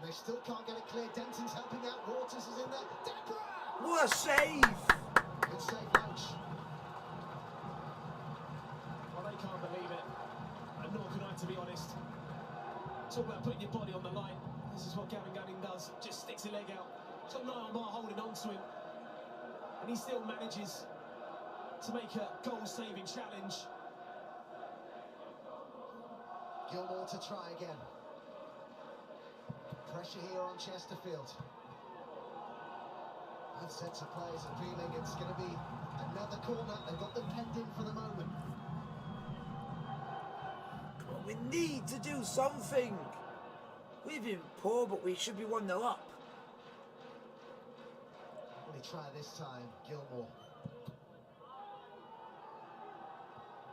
They still can't get it clear. Denton's helping out. Waters is in there. Deborah! What a save! Good save, Loach. Well, they can't believe it, and nor can I, to be honest. Talk about putting your body on the line. This is what Gavin Gunning does. Just sticks a leg out. So Niall Maher holding on to him, and he still manages to make a goal-saving challenge. Gilmore to try again. Pressure here on Chesterfield. Both sets of players are feeling it's going to be another corner. They've got them penned in for the moment. We need to do something. We've been poor, but we should be 1-0 up. Let me try this time, Gilmore.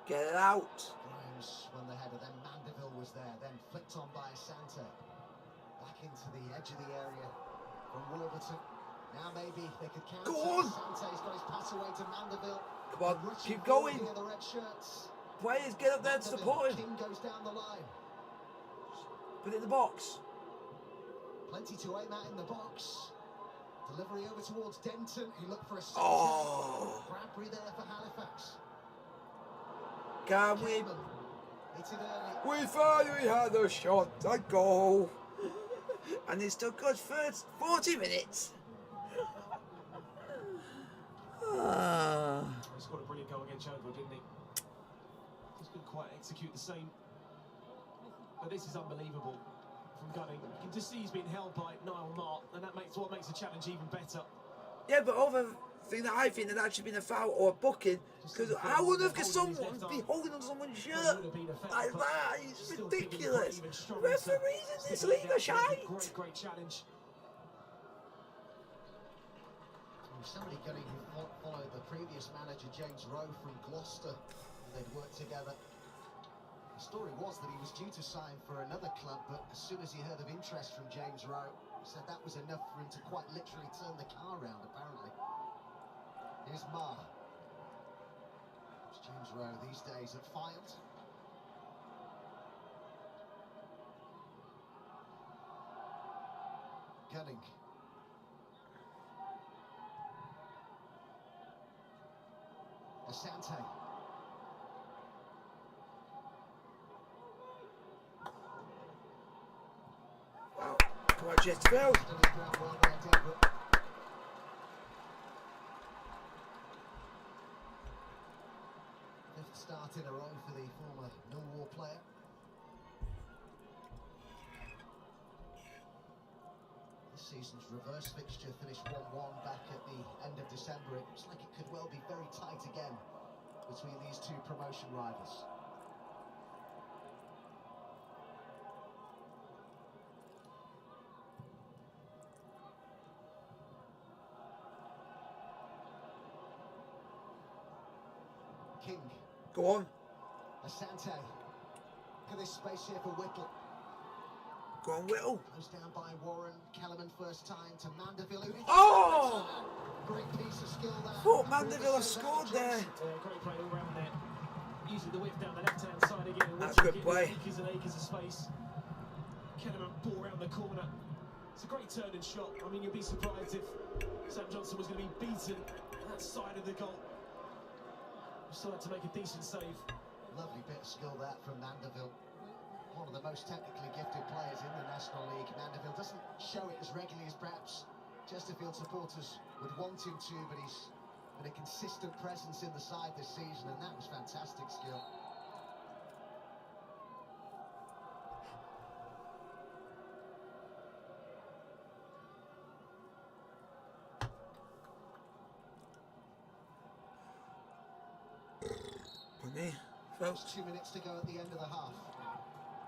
Get it out. Grimes won the header, then Mandeville was there, then flicked on by Asante. Back into the edge of the area from Warburton. Now maybe they could counter. Go on. Asante's got his pass away to Mandeville. Come on, keep going. Here, the red shirts. Players, get up there to support him. King goes down the line. Put it in the box. Plenty to aim at in the box. Delivery over towards Denton. He looked for a centre. Oh. Bradbury there for Halifax. Can we? Hit it early. We finally had a shot, a goal. And it's still good for 40 minutes. He scored a brilliant goal against Chesterfield, didn't he? Just couldn't quite execute the same. But this is unbelievable from Gunning. You can just see he's been held by Niall Maher, and that makes what makes the challenge even better. Yeah, but other thing that I think that actually been a foul or a booking, because how on earth can someone be holding on someone's shirt like that? It's ridiculous. Referees in this league are shite. Great challenge. Somebody Gunning who followed the previous manager James Rowe from Gloucester. They'd worked together. The story was that he was due to sign for another club, but as soon as he heard of interest from James Rowe, he said that was enough for him to quite literally turn the car round, apparently. Here's Maher. It's James Rowe these days at Fylde. Gunning. Asante. Wow. Come on, Chesterfield. Fifth start in a row for the former Millwall player. This season's reverse fixture finished 1-1 back at the end of December. It looks like it could well be very tight again between these two promotion rivals. King. Go on. Asante. Look at this space here for Whittle. Go on, Whittle. Goes down by Warren. Kellerman first time to Mandeville. Oh! Great piece of skill there. Thought Mandeville have scored there. Great play all round there. Using the whip down the left-hand side again. That's good play. Acres and acres of space. Kellerman ball around the corner. It's a great turn and shot. I mean, you'd be surprised if Sam Johnson was going to be beaten that side of the goal. still had to make a decent save. Lovely bit of skill there from Mandeville. One of the most technically gifted players in the National League. Mandeville doesn't show it as regularly as perhaps Chesterfield supporters would want him to, but he's been a consistent presence in the side this season, and that was fantastic skill. Just 2 minutes to go at the end of the half.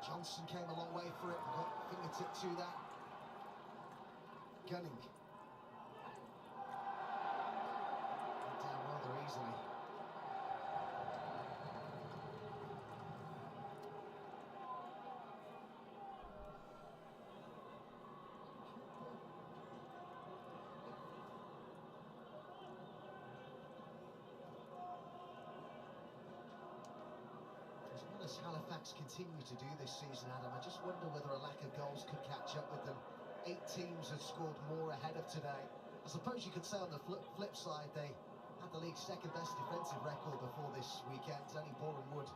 Johnson came a long way for it, got fingertip to that. Gunning. Down rather easily. As Halifax continue to do this season, Adam, I just wonder whether a lack of goals could catch up with them. 8 teams have scored more ahead of today. I suppose you could say on the flip side, they had the league's second best defensive record before this weekend. Only Boreham Wood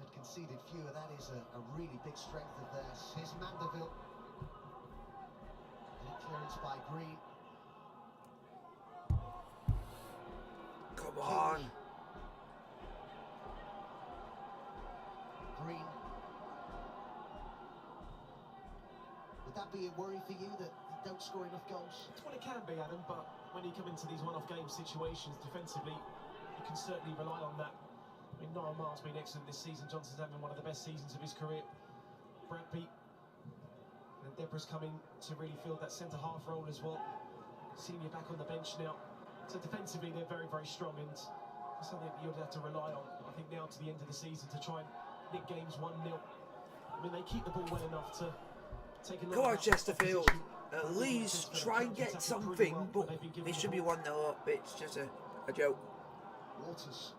had conceded fewer. That is a really big strength of theirs. Here's Mandeville. And clearance by Green. Come on. Green. Would that be a worry for you that you don't score enough goals? Well, it can be, Adam, but when you come into these one-off game situations defensively, you can certainly rely on that. I mean, Noel Marr's been excellent this season. Johnson's having one of the best seasons of his career. Bradby and Deborah's coming to really fill that centre-half role as well. Senior back on the bench now. So defensively, they're very, very strong, and something that you'd have to rely on, I think, now to the end of the season to try and nick games 1-0. I mean, they keep the ball well enough to take a lot. Come on, Chesterfield. At least try and get something, but it should be 1-0 up. It's just a joke. Waters.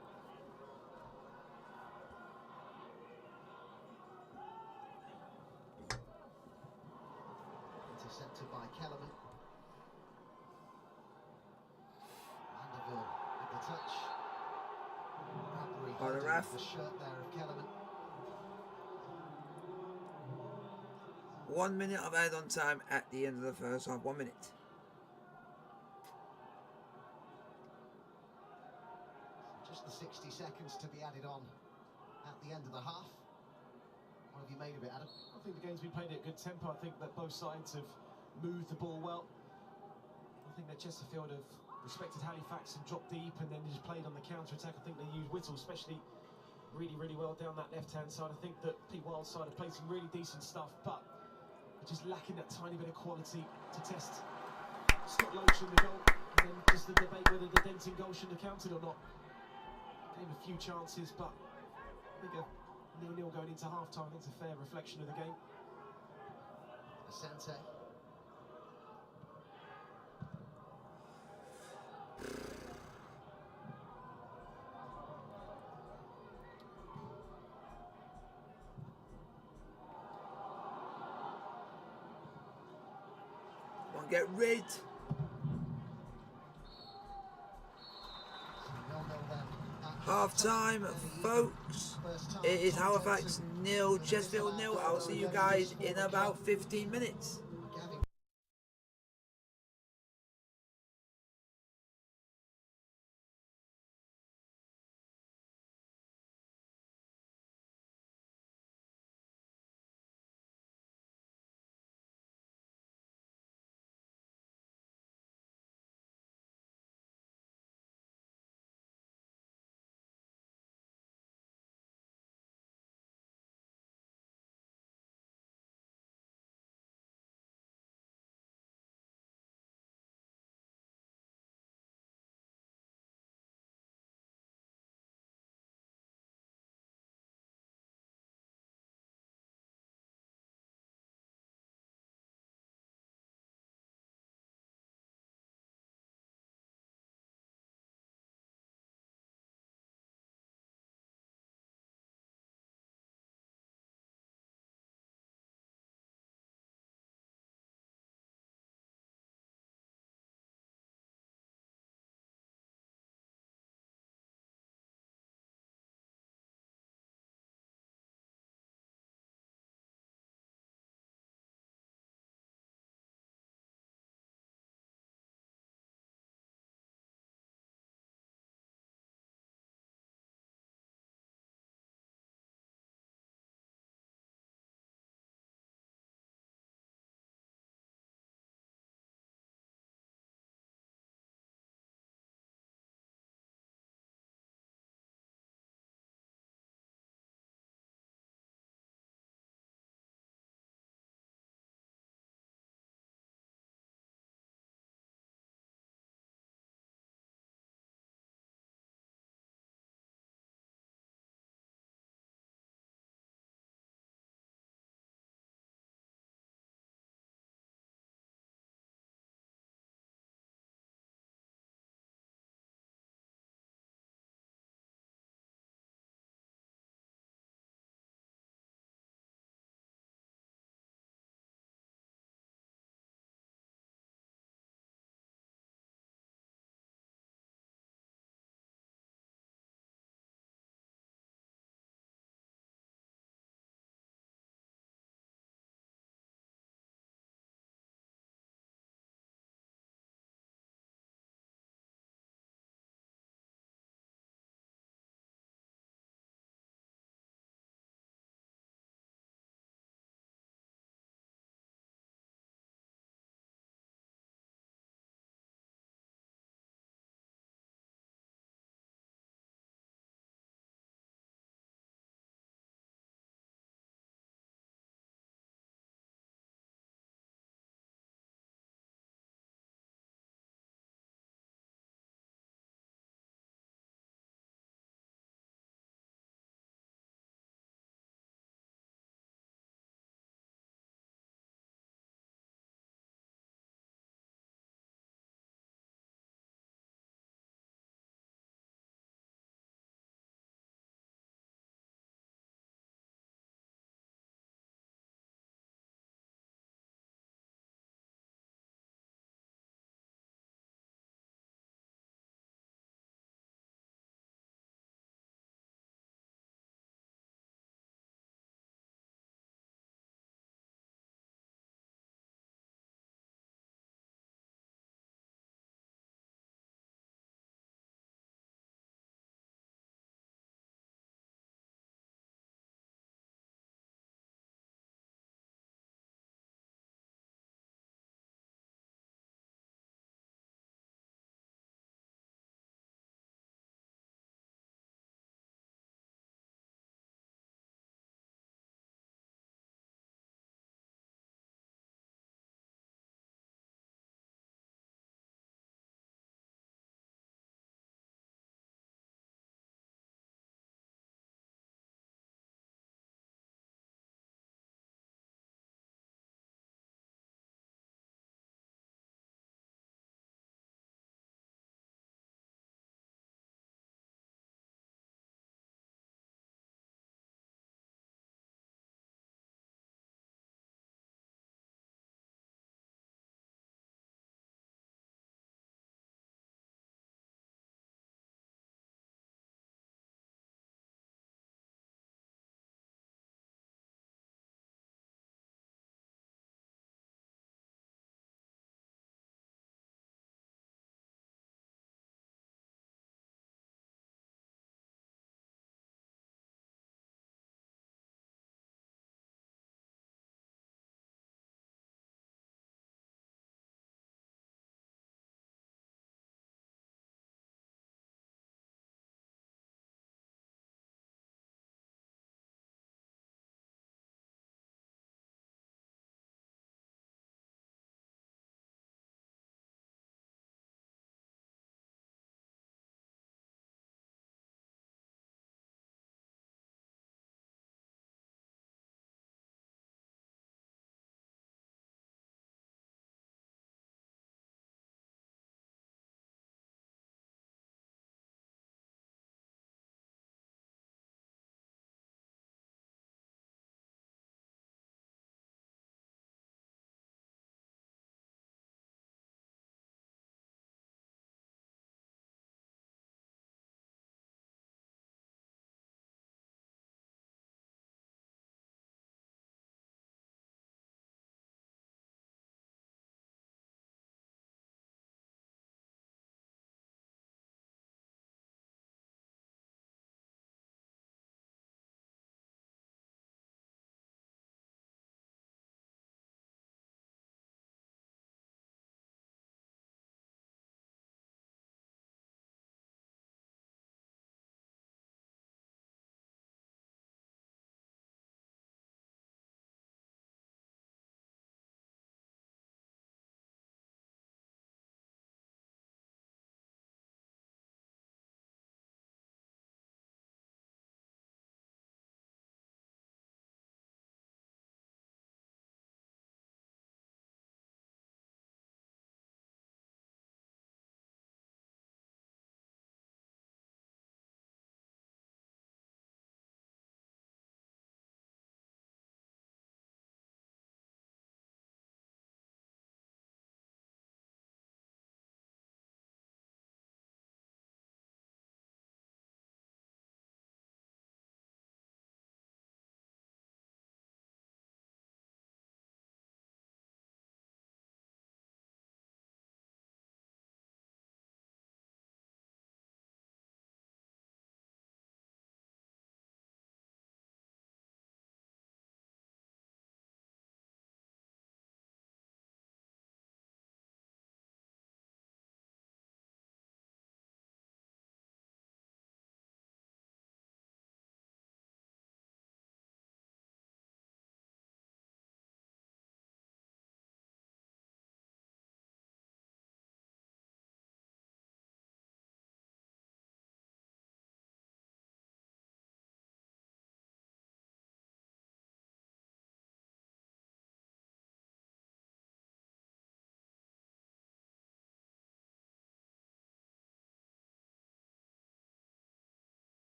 Intercepted by Kellerman. Mandeville with the touch. By the ref. The shirt there of Kellerman. 1 minute of add on time at the end of the first half. 1 minute. Just the 60 seconds to be added on at the end of the half. What have you made of it, Adam? I think the game's been played at a good tempo. I think that both sides have moved the ball well. I think that Chesterfield have respected Halifax and dropped deep and then just played on the counter-attack. I think they used Whittle especially really, really well down that left-hand side. I think that Pete Wildside have played some really decent stuff, but just lacking that tiny bit of quality to test Scott Loach in the goal, and then just the debate whether the Denton goal should have counted or not. Gave a few chances, but I think a 0-0 going into half-time, I think it's a fair reflection of the game. Asante. Get rid. Half time, folks. It is Halifax 0, Chesterfield 0. I'll see you guys in about 15 minutes.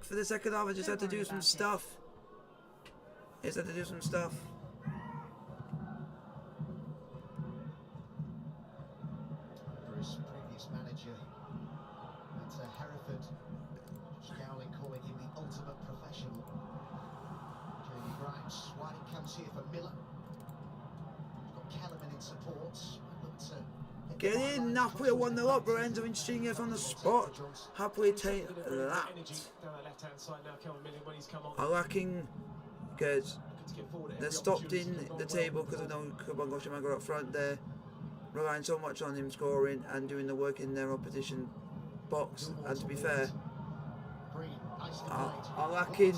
for the second half. I just had to do some stuff. Just had to do some stuff. Bruce, previous manager at Hereford, Scowling calling him the ultimate professional. Jamie Grimes, Whiting comes here for Miller. He's got Kellerman in support. Get in, Napoli 1-0 up. Lorenzo Insigne on the spot. Happily take that. Are lacking because they're stopped in the table because of no Kabongo Shimago up front. They're relying so much on him scoring and doing the work in their opposition box. And to be fair, are lacking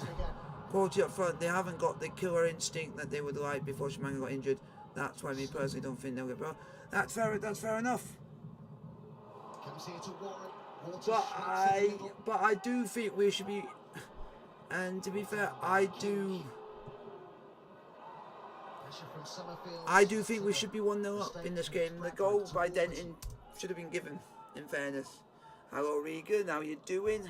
quality up front. They haven't got the killer instinct that they would like before Shimago got injured. That's why me personally don't think they'll get better. That's fair enough. But I do think we should be, and to be fair, I do think we should be 1-0 up in this game. The goal by Denton should have been given, in fairness. Hello Regan, how you doing?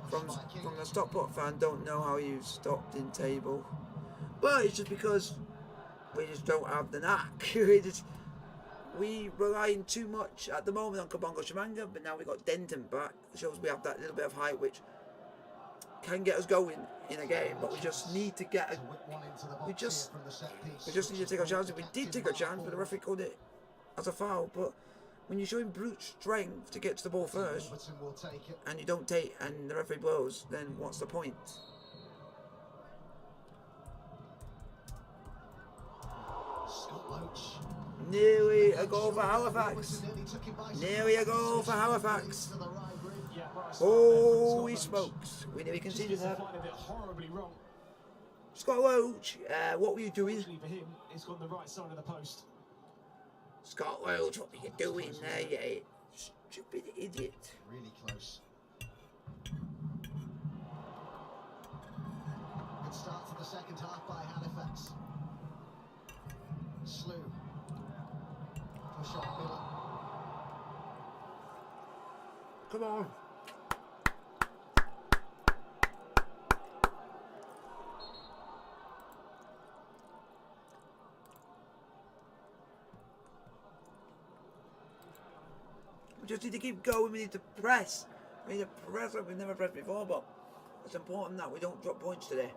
From a Stockport fan, don't know how you stopped in table. But it's just because we just don't have the knack. we relying too much at the moment on Kabongo Shimanga, but now we've got Denton back. It shows we have that little bit of height which can get us going in a game, but we just need to get we just need to take our chance. We did take our chance, but the referee called it as a foul. But when you're showing brute strength to get to the ball first, and you don't take, and the referee blows, then what's the point? Nearly a goal for Halifax. Nearly a goal for Halifax. Holy smokes. We nearly conceded that. Scott Loach, what were you doing? For him, it's gone the right side of the post. Scott Loach, what were you doing there, you stupid idiot? Really close. Good start to the second half by Halifax. Slew. Push on Miller. Come on. We just need to keep going, we need to press. We need to press like we've never pressed before, but it's important that we don't drop points today.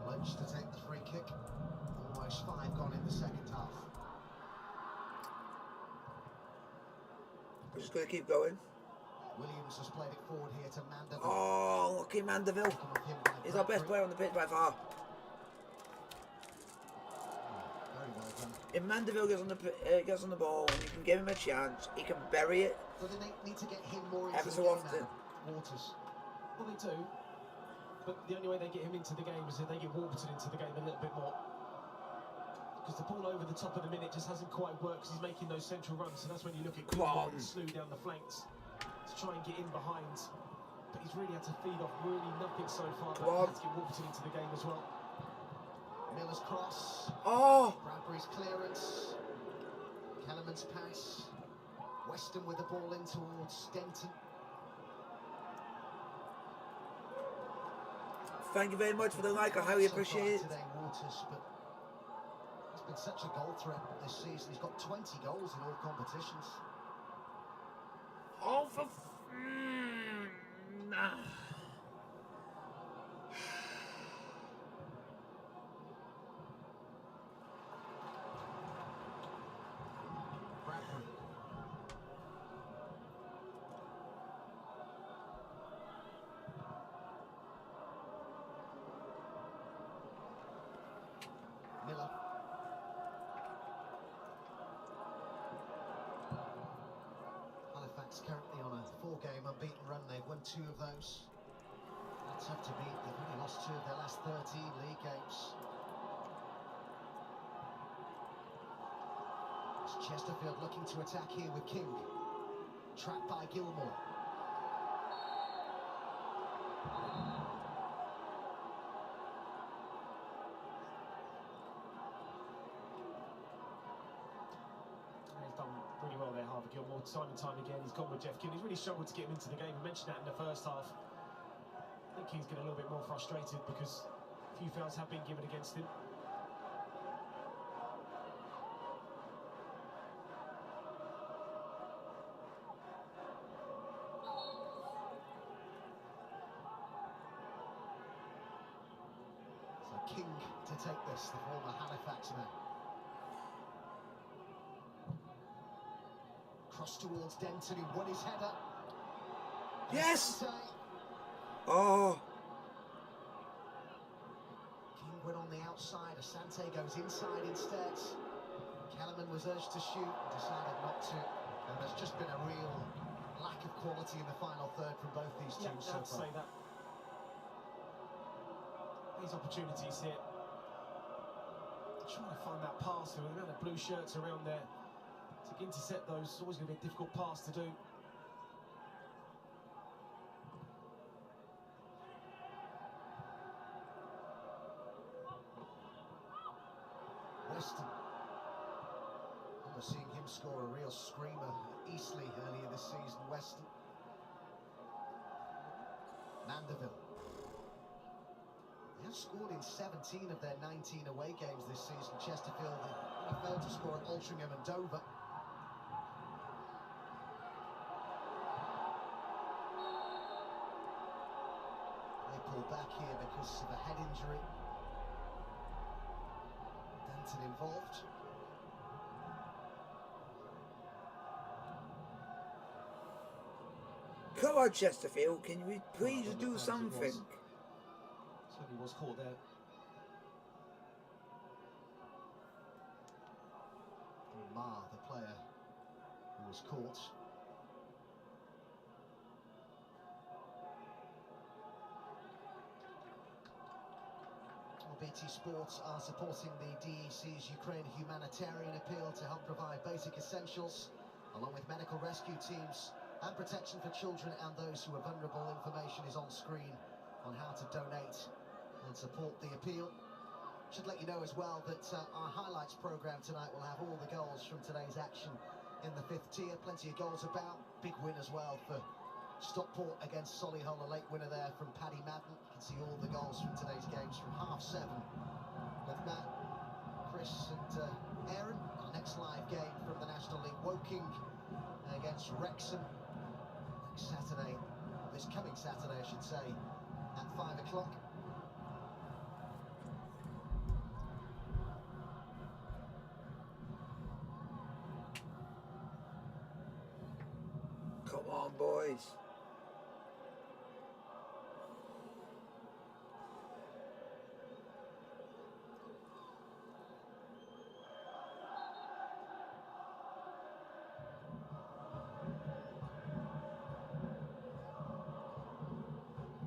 Lunch to take the free kick. Almost 5 gone in the second half. We're just going to keep going. Williams has played it forward here to Mandeville. Oh, lucky Mandeville. He's our best player on the pitch by far. Very well done. If Mandeville gets on the ball and you can give him a chance, he can bury it. But they need to get him more into ever the so game often. now. Waters. Well, they do. But the only way they get him into the game is if they get Warburton into the game a little bit more. Because the ball over the top of the minute just hasn't quite worked because he's making those central runs. So that's when you look at Gilmore and Slew down the flanks to try and get in behind. But he's really had to feed off really nothing so far. But he had to get Warburton into the game as well. Miller's cross. Oh! Bradbury's clearance. Kellerman's pass. Weston with the ball in towards Denton. Thank you very much for the like, I highly appreciate it. Today, Waters, but he's been such a goal threat this season. He's got 20 goals in all competitions. Oh, for Bradbury. Miller. Halifax currently on a 4-game unbeaten run. They've won 2 of those. That's tough to beat. They've only lost 2 of their last 13 league games. It's Chesterfield looking to attack here with King. Trapped by Gilmore. He's done Father Gilmore, time and time again, he's gone with Jeff King. He's really struggled to get him into the game. I mentioned that in the first half. I think King's getting a little bit more frustrated because a few fouls have been given against him. So King to take this, the former Halifax man. Cross towards Denton, who won his header. Yes! Oh. King went on the outside, Asante goes inside instead. Kellerman was urged to shoot, decided not to. And there's just been a real lack of quality in the final third from both these teams so far. Say that. These opportunities here. Trying to find that pass with the amount of blue shirts around there. To intercept those, it's always going to be a difficult pass to do. Weston. I remember seeing him score a real screamer at Eastleigh earlier this season. Weston. Mandeville. They have scored in 17 of their 19 away games this season. Chesterfield, they failed to score at Altrincham and Dover. They pull back here because of a head injury. Denton involved. Come on, Chesterfield, can you please do something? Certainly was caught there. Marr, the player who was caught. Well, BT Sports are supporting the DEC's Ukraine humanitarian appeal to help provide basic essentials, along with medical rescue teams and protection for children and those who are vulnerable. Information is on screen on how to donate and support the appeal. Should let you know as well that our highlights programme tonight will have all the goals from today's action in the 5th tier. Plenty of goals about. Big win as well for Stockport against Solihull, a late winner there from Paddy Madden. You can see all the goals from today's games from 7:30 with Matt, Chris and Aaron. Our next live game from the National League, Woking against Wrexham. Next Saturday, this coming Saturday I should say, at 5 o'clock. Come on, boys.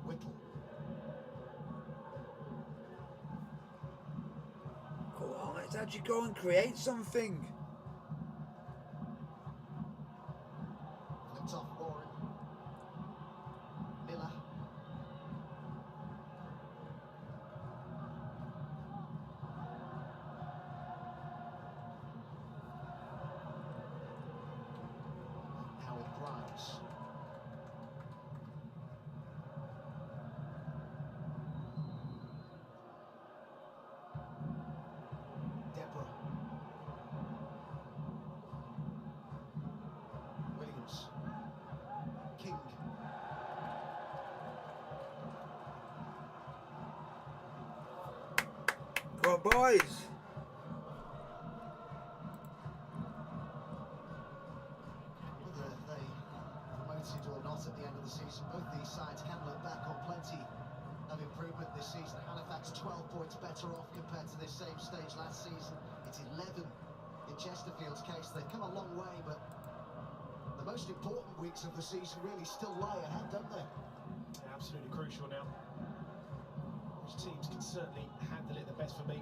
Whittle. Come on, let's actually go and create something. Flipped off Warren. Miller. Howard Grimes. Deborah. Williams. King. Come on, boys. Whether they promoted or not at the end of the season, both these sides can look back on plenty of improvement this season. Halifax 12 points better off compared to this same stage last season. It's 11 in Chesterfield's case. They've come a long way, but the most important weeks of the season really still lie ahead, don't they? Yeah, absolutely crucial now. Which teams can certainly handle it the best for me.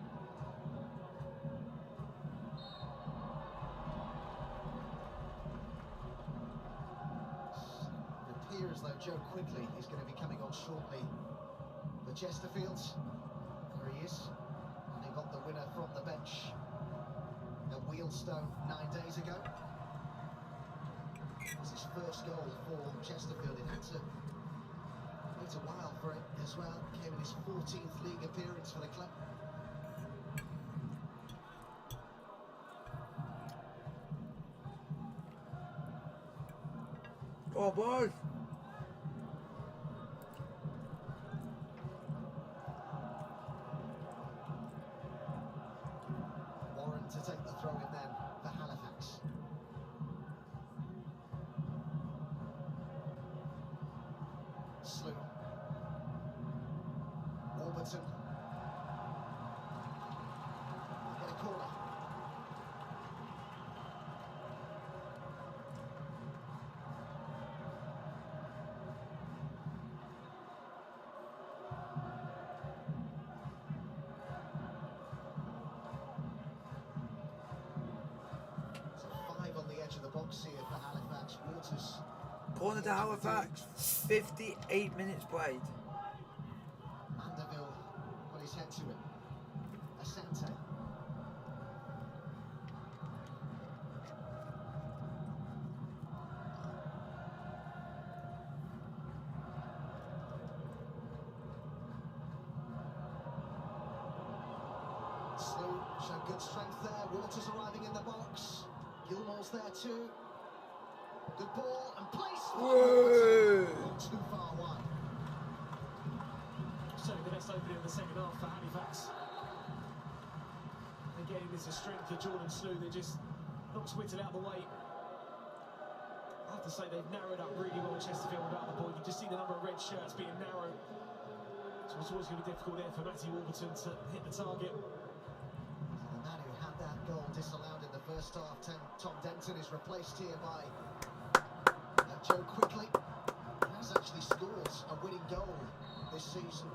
It appears though Joe Quigley is going to be coming on shortly. The Chesterfields, there he is, and he got the winner from the bench at Wheelstone 9 days ago. It was his first goal for Chesterfield. It had to wait a while for it as well. It came in his 14th league appearance for the club. Oh boy. Warren to take the throw in then for Halifax. Slew. Warburton. Get a corner. So 5 on the edge of the box here for Halifax. Waters. Corner to Halifax. 58 minutes played. Mandeville put his head to it. Asante. Slew showed good strength there. Waters arriving in the box. Gilmore's there too. Good ball and place. Whoa. Not too far wide. Certainly the best opening of the second half for Halifax. Again, there's a strength for Jordan Slew that just knocks Whittle out of the way. I have to say they've narrowed up really well Chesterfield without the ball. You just see the number of red shirts being narrowed. So it's always going to be difficult there for Matty Warburton to hit the target. The man who had that goal disallowed in the first half, Tom Denton, is replaced here by Joe Quickly. He has actually scored a winning goal this season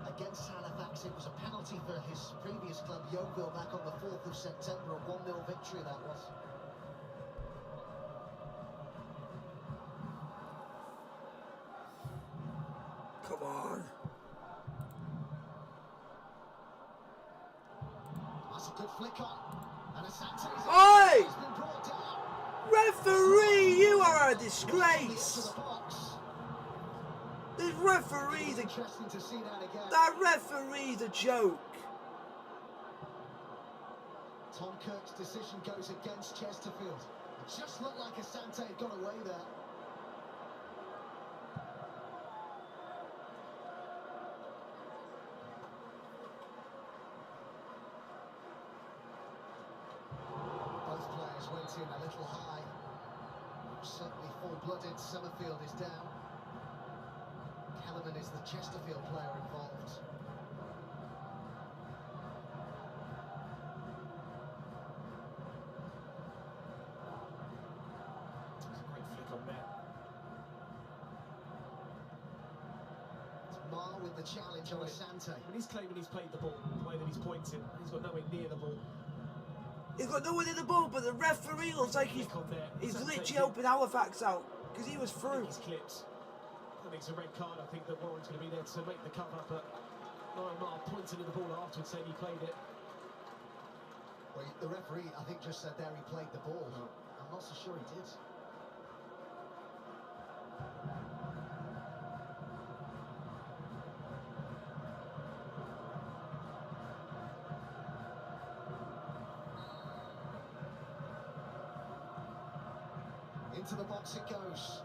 against Halifax. It was a penalty for his previous club, Yeovil, back on the 4th of September. A 1-0 victory that was. Come on. That's a good flick on. And Asante Oi! has been brought down. Referee, you are a To disgrace. the box. This referee's a, Interesting to see that again. that referee's a joke. Tom Kirk's decision goes against Chesterfield. It just looked like Asante had got away there. Both players went in a little high. Certainly full-blooded. Summerfield is down. Kellerman is the Chesterfield player involved. Great flick on there. It's Mar with the challenge on Asante. When he's claiming he's played the ball, the way that he's pointing, he's got nowhere near the ball. He's got nowhere near the ball, but the referee looks like he's literally helping Halifax out because he was through. He's clipped. I think it's a red card. I think that Warren's going to be there to make the cover, but Mar pointed at the ball afterwards saying he played it. Well, the referee, I think, just said there he played the ball. I'm not so sure he did. Into the box it goes.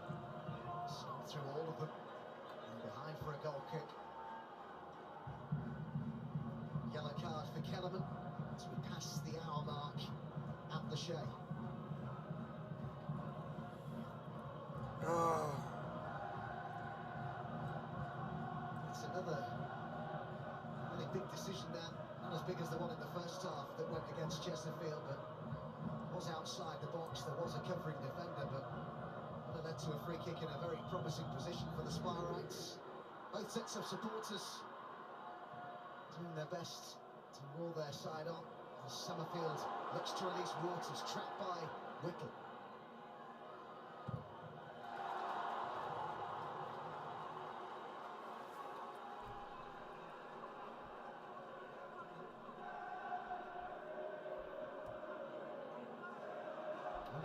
Snap through all of them. And behind for a goal kick. Yellow card for Kellerman as we pass the hour mark at the Shea. Oh. It's another really big decision now. Not as big as the one in the first half that went against Chesterfield, but was outside the box. There was a covering defender, but that led to a free kick in a very promising position for the Sparrites. Both sets of supporters doing their best to roll their side on. As Summerfield looks to release Waters, trapped by Whittle.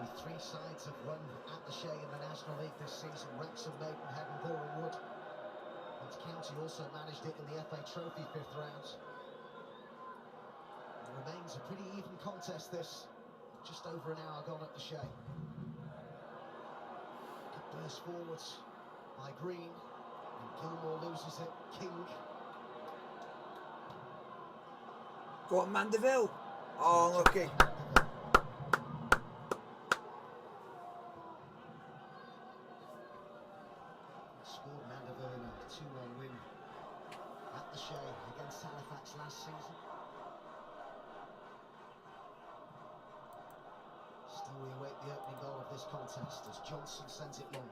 Only 3 sides have run at the Shea in the National League this season. Wrexham, Maidenhead and Boreham Wood. And County also managed it in the FA Trophy 5th round. It remains a pretty even contest this. Just over an hour gone at the Shea. Good burst forwards by Green. And Gilmore loses it. King. Go on, Mandeville. Oh, lucky. Scored Mandeville in a 2-1 win at the Shea against Halifax last season. Still we await the opening goal of this contest as Johnson sends it long.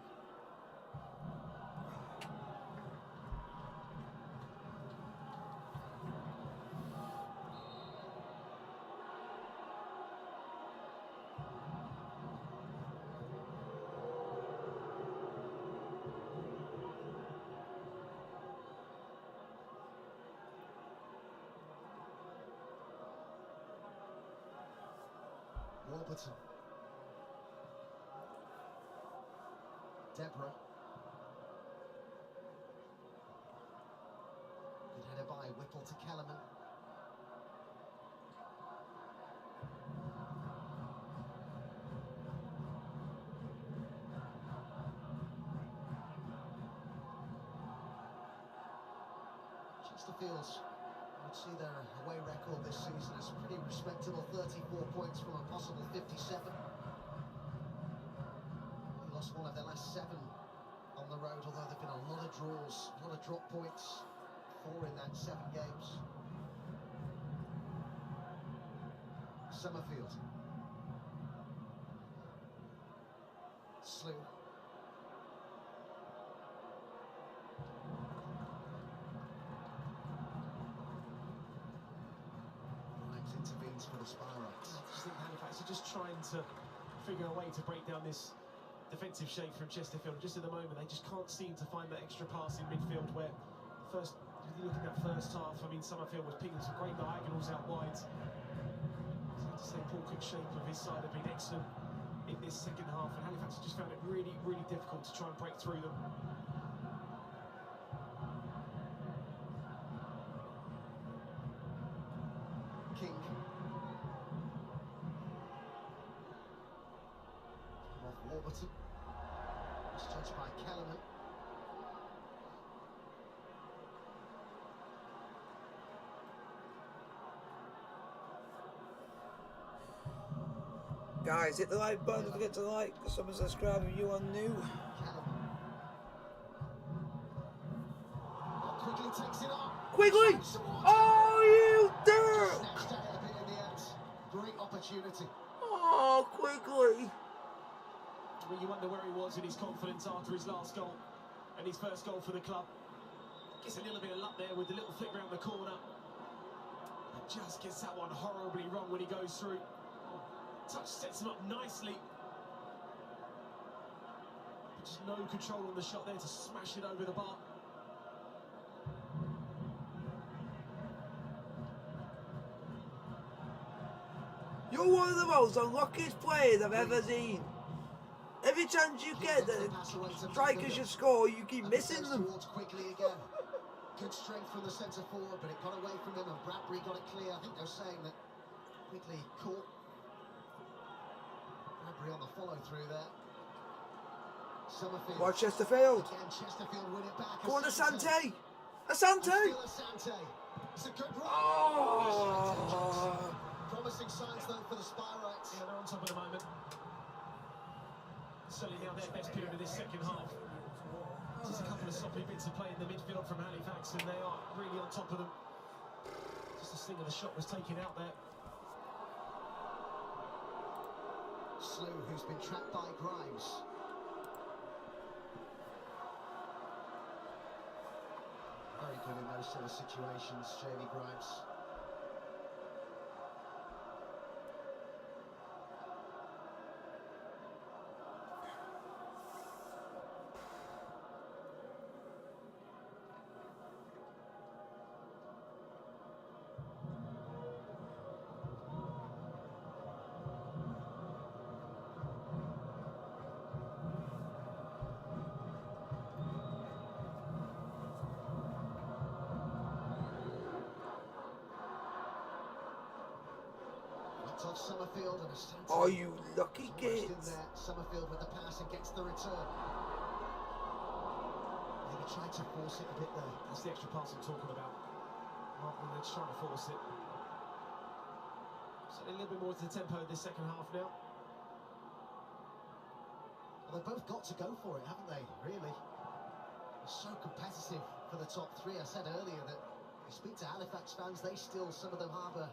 Warburton. Deborah. Good header by Whittle to Kellerman. Chesterfield. I would see their away record this season as pretty respectable, 34 points from a possible 57. They lost one of their last 7 on the road, although there have been a lot of draws, a lot of drop points, 4 in that 7 games. Summerfield. Slew. Intervenes for the Spirates. I just think Halifax are just trying to figure a way to break down this defensive shape from Chesterfield. Just at the moment, they just can't seem to find that extra pass in midfield where first, if you look at that first half, I mean, Summerfield was picking some great diagonals out wide. So I have to say Paul Cook's shape of his side have been excellent in this second half, and Halifax have just found it really, really difficult to try and break through them. King. Off Warburton. It's judged by Kellerman. Guys, hit the like button, don't forget to like, subscribe if you are new. Quigley takes it on. Quigley! Oh, you dirt! Snatched out a bit in the end. Great opportunity. Oh, Quigley! Well, you wonder where he was in his confidence after his last goal and his first goal for the club. Gets a little bit of luck there with the little flick round the corner. And just gets that one horribly wrong when he goes through. Touch sets him up nicely. But just no control on the shot there to smash it over the bar. You're one of the most unluckiest players I've ever seen. Every chance you get, the strikers should score, you keep missing them. Quickly again. Good strength from the centre forward, but it got away from him and Bradbury got it clear. I think they're saying that Quigley caught Bradbury on the follow through there. Summerfield. Watch Chesterfield. Again, Chesterfield win it back. Go on, Asante. Asante. It's a good run. Oh. Promising signs though for the Spirates. Yeah, they're on top at the moment. Certainly now their best period of this second half. Just a couple of sloppy bits of play in the midfield from Halifax, and they are really on top of them. Just a sting of the shot was taken out there. Slew, who's been trapped by Grimes. Very good in those sort of situations, Jamie Grimes. off Summerfield and Asante. Oh, you lucky In kids. there, Summerfield with the pass and gets the return. Maybe tried to force it a bit there. That's the extra pass I'm talking about. Rather than just trying to force it. So a little bit more to the tempo of this second half now. Well, they've both got to go for it, haven't they? Really. It's so competitive for the top three. I said earlier that you speak to Halifax fans, they still, some of them harbour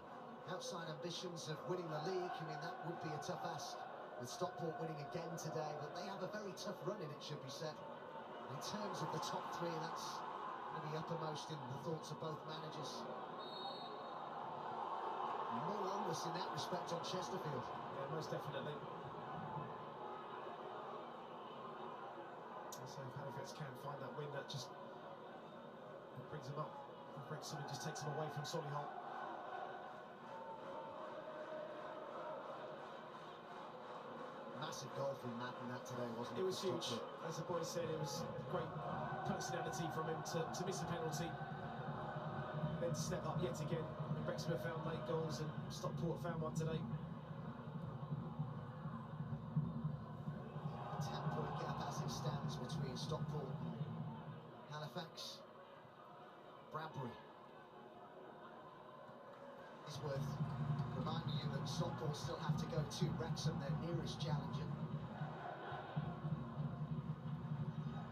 outside ambitions of winning the league. I mean, that would be a tough ask with Stockport winning again today, but they have a very tough run in, it should be said. In terms of the top three, that's going to be uppermost in the thoughts of both managers. More onus in that respect on Chesterfield. Yeah, most definitely. So if Halifax can find that win, that just brings them up. Brexham and just takes them away from Solihull. Massive goal from Madden that today, wasn't it? It was huge. As the boys said, it was great personality from him to miss a penalty. Then to step up yet again. I mean, Brexham have found late goals and Stockport found one today. 10-point gap as it stands between Stockport and Halifax. Bradbury is worth reminding you that Stockport still have to go to Wrexham, their nearest challenger.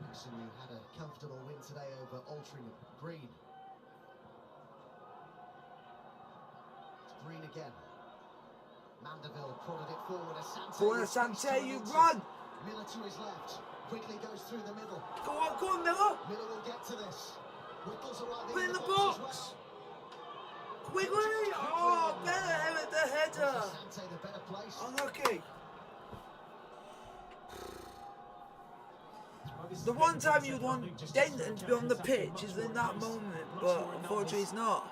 Wrexham, who had a comfortable win today over Altrincham. Green. It's Green again. Mandeville prodded it forward. Asante, you run! Miller to his left. Quickly goes through the middle. Go on, Miller! Miller will get to this. Whittle's arriving Put in the box. box! Quickly! Oh, better at the header! Asante, the better place. Unlucky. The one time you'd want Denton to be on the pitch is in that moment, but unfortunately he's not.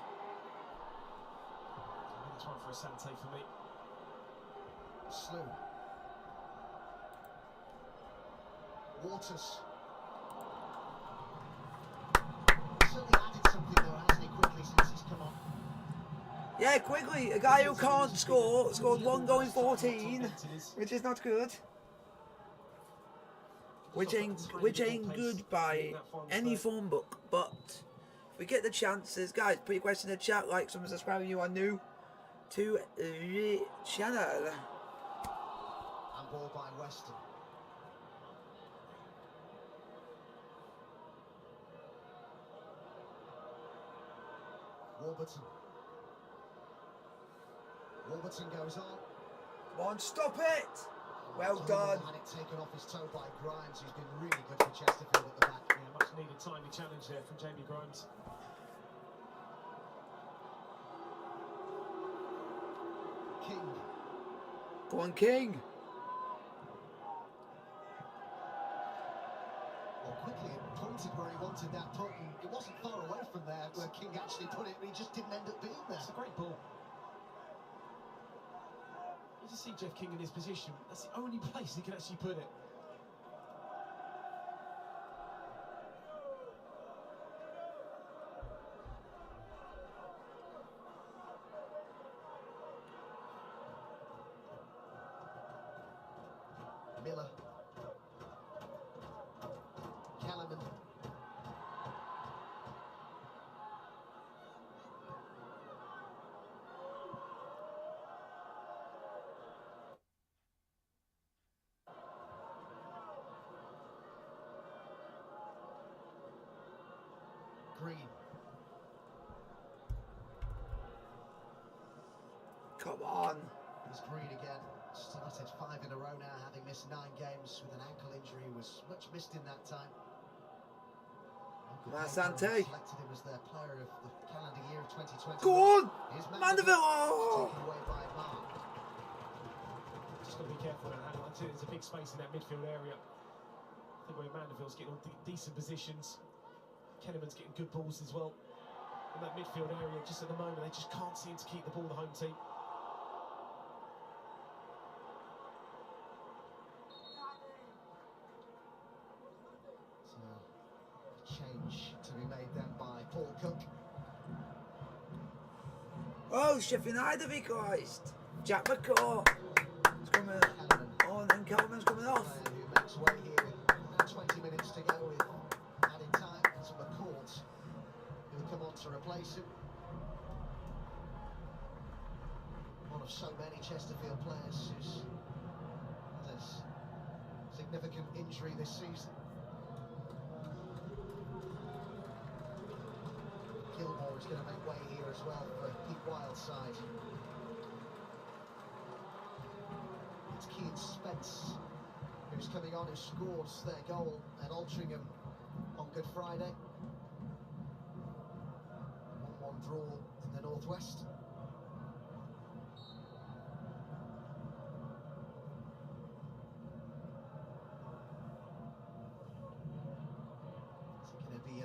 That's one for Asante for me. Slew. Waters. Certainly added something though, hasn't he, quickly since he's come on. Yeah, quickly, a guy who can't score, scored one goal in 14, which is not good. Which ain't good by any form book, but if we get the chances, guys, put your question in the chat, like, subscribe if you are new to the channel. And ball by Weston. Warburton goes on. Come on, stop it! Well done. Had it taken off his toe by Grimes, who's been really good for Chesterfield at the back. Yeah, much needed timely challenge there from Jamie Grimes. King. Go on, King. Well, quickly it pointed where he wanted that putt, and it wasn't far away from there where King actually put it, but he just didn't end up being there. It's a great ball. You just see Jeff King in his position. That's the only place he can actually put it. Miller. Kellerman. Green. Come on. It's Green again. Started 5 in a row now, having missed 9 games with an ankle injury. Was much missed in that time. Asante. Selected him as their player of the calendar year of 2020. Go on! Mandeville! Oh! Taken away by Mark. Just got to be careful now, Hannah. There's a big space in that midfield area. I think where Mandeville's getting on decent positions. Kenneman's getting good balls as well. In that midfield area, just at the moment, they just can't seem to keep the ball, the home team. So, a change to be made then by Paul Cook. Oh, Sheffield United have equalised. Jack McCaw is coming on and Kelvin's coming off. Who makes way here with about 20 minutes to go with added time. It's McCourt who'll come on to replace him. One of so many Chesterfield players who's had a significant injury this season. Gilmore is going to make way here as well for Pete Wild's side. It's Keane Spence who's coming on, who scores their goal at Altrincham on Good Friday. 1-1 draw in the Northwest.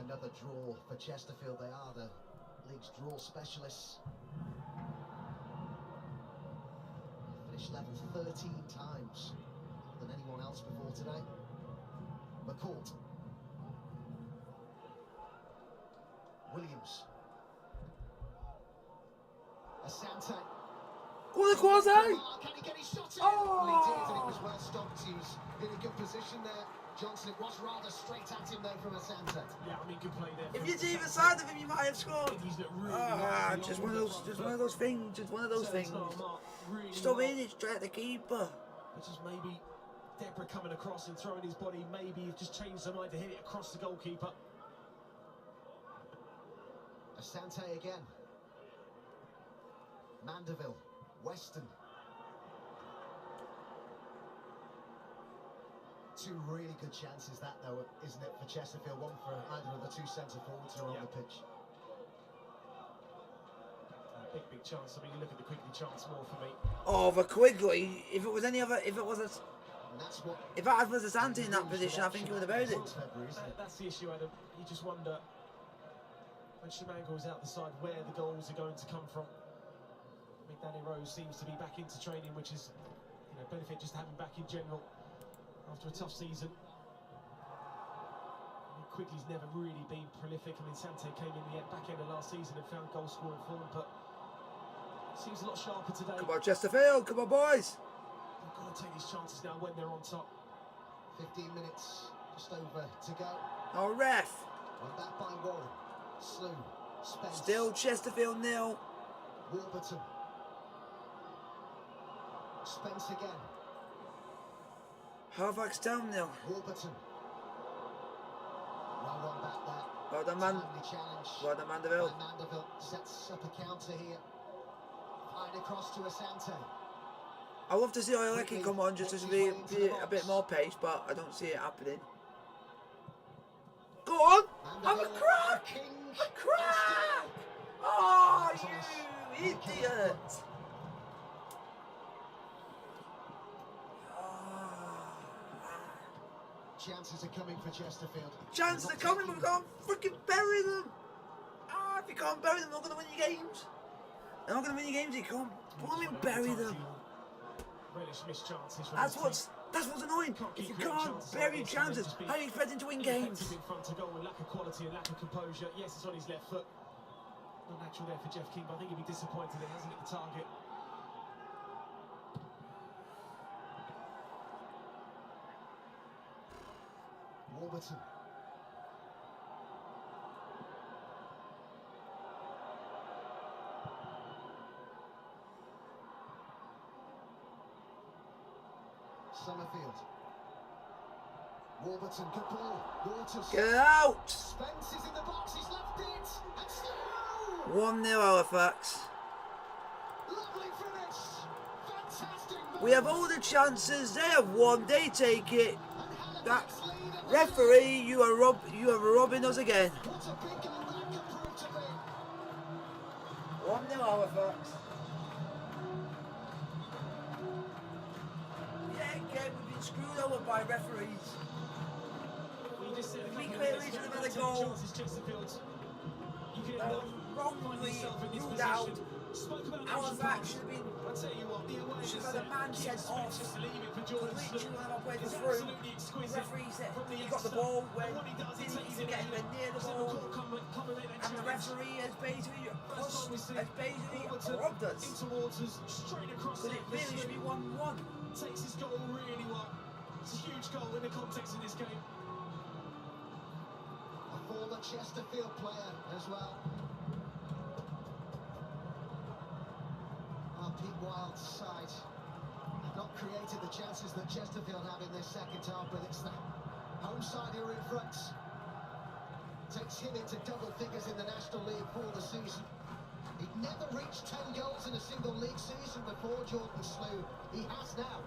Another draw for Chesterfield. They are the league's draw specialists. Finished level 13 times, more than anyone else before today. McCourt. Williams. Asante. Go the Quasi! Can he get his shot in? Well, he did, and it was well stopped. He was in a good position there. Johnson, it was rather straight at him though from Asante. Yeah, I mean, good play there. If you'd either side of him, you might have scored. He's looked really Just one of those things. Just one of those things. Stop in it straight at the keeper. Which is maybe Deborah coming across and throwing his body. Maybe he's just changed their mind to hit it across the goalkeeper. Asante again. Mandeville. Weston. Two really good chances that though, isn't it, for Chesterfield? One for either of the two centre forwards who are on the pitch. Big chance. I mean, you look at the Quigley chance more for me. Oh, the Quigley. If it was any other, if I was Asante in that position, I think he would have heard it. That's the issue, Adam. You just wonder when Shamango's out the side where the goals are going to come from. I mean, Danny Rose seems to be back into training, which is, you know, benefit just having back in general. After a tough season. Quigley's never really been prolific. I mean, Sante came in the back end of last season and found goal scoring form, but seems a lot sharper today. Come on, Chesterfield, come on, boys. They've got to take these chances now when they're on top. 15 minutes just over to go. Oh, ref. Went back by Warren. Slew. Spence. Still Chesterfield 0. Warburton. Spence again. Halifax Town 0. Warburton. Well done back there. Well done, man. Well done, Mandeville. Mandeville sets up a counter here. Flying across to Asante. I love to see Oyelecki come on just to be a bit more pace, but I don't see it happening. Go on! I'm a crack! A crack! Oh, you idiot! Chances are coming for Chesterfield. Chances are coming, but we can't freaking bury them. If you can't bury them, they're not going to win your games. They're not going to win your games. You can't bury them. That's what's annoying. If you can't bury chances, how are you expecting to win games? In front to goal with lack of quality and lack of composure. Yes, it's on his left foot. Not natural there for Jeff King, but I think he'll be disappointed he hasn't hit the target. Warburton. Summerfield. Warburton, good ball. Waters. Get out! Spence is in the box, he's left it. And Slew! 1-0 Halifax. Lovely finish. Fantastic move. We have all the chances. They have one. They take it. That referee, you are robbing us again. 1-0 Halifax. Yeah, again, we've been screwed over by referees. We clearly should have had a goal. Wrongly ruled out. Halifax should should have had a man sent off. Literally when I played through, the referee said he got the ball when he didn't even get anywhere near the ball. And the referee has basically robbed us. But it really should be 1-1. Takes his goal really well. It's a huge goal in the context of this game. A former Chesterfield player as well. Pete Wild's side have not created the chances that Chesterfield have in this second half, but it's the home side who are in front. Takes him into double figures in the National League for the season. He'd never reached 10 goals in a single league season before, Jordan Slew. He has now.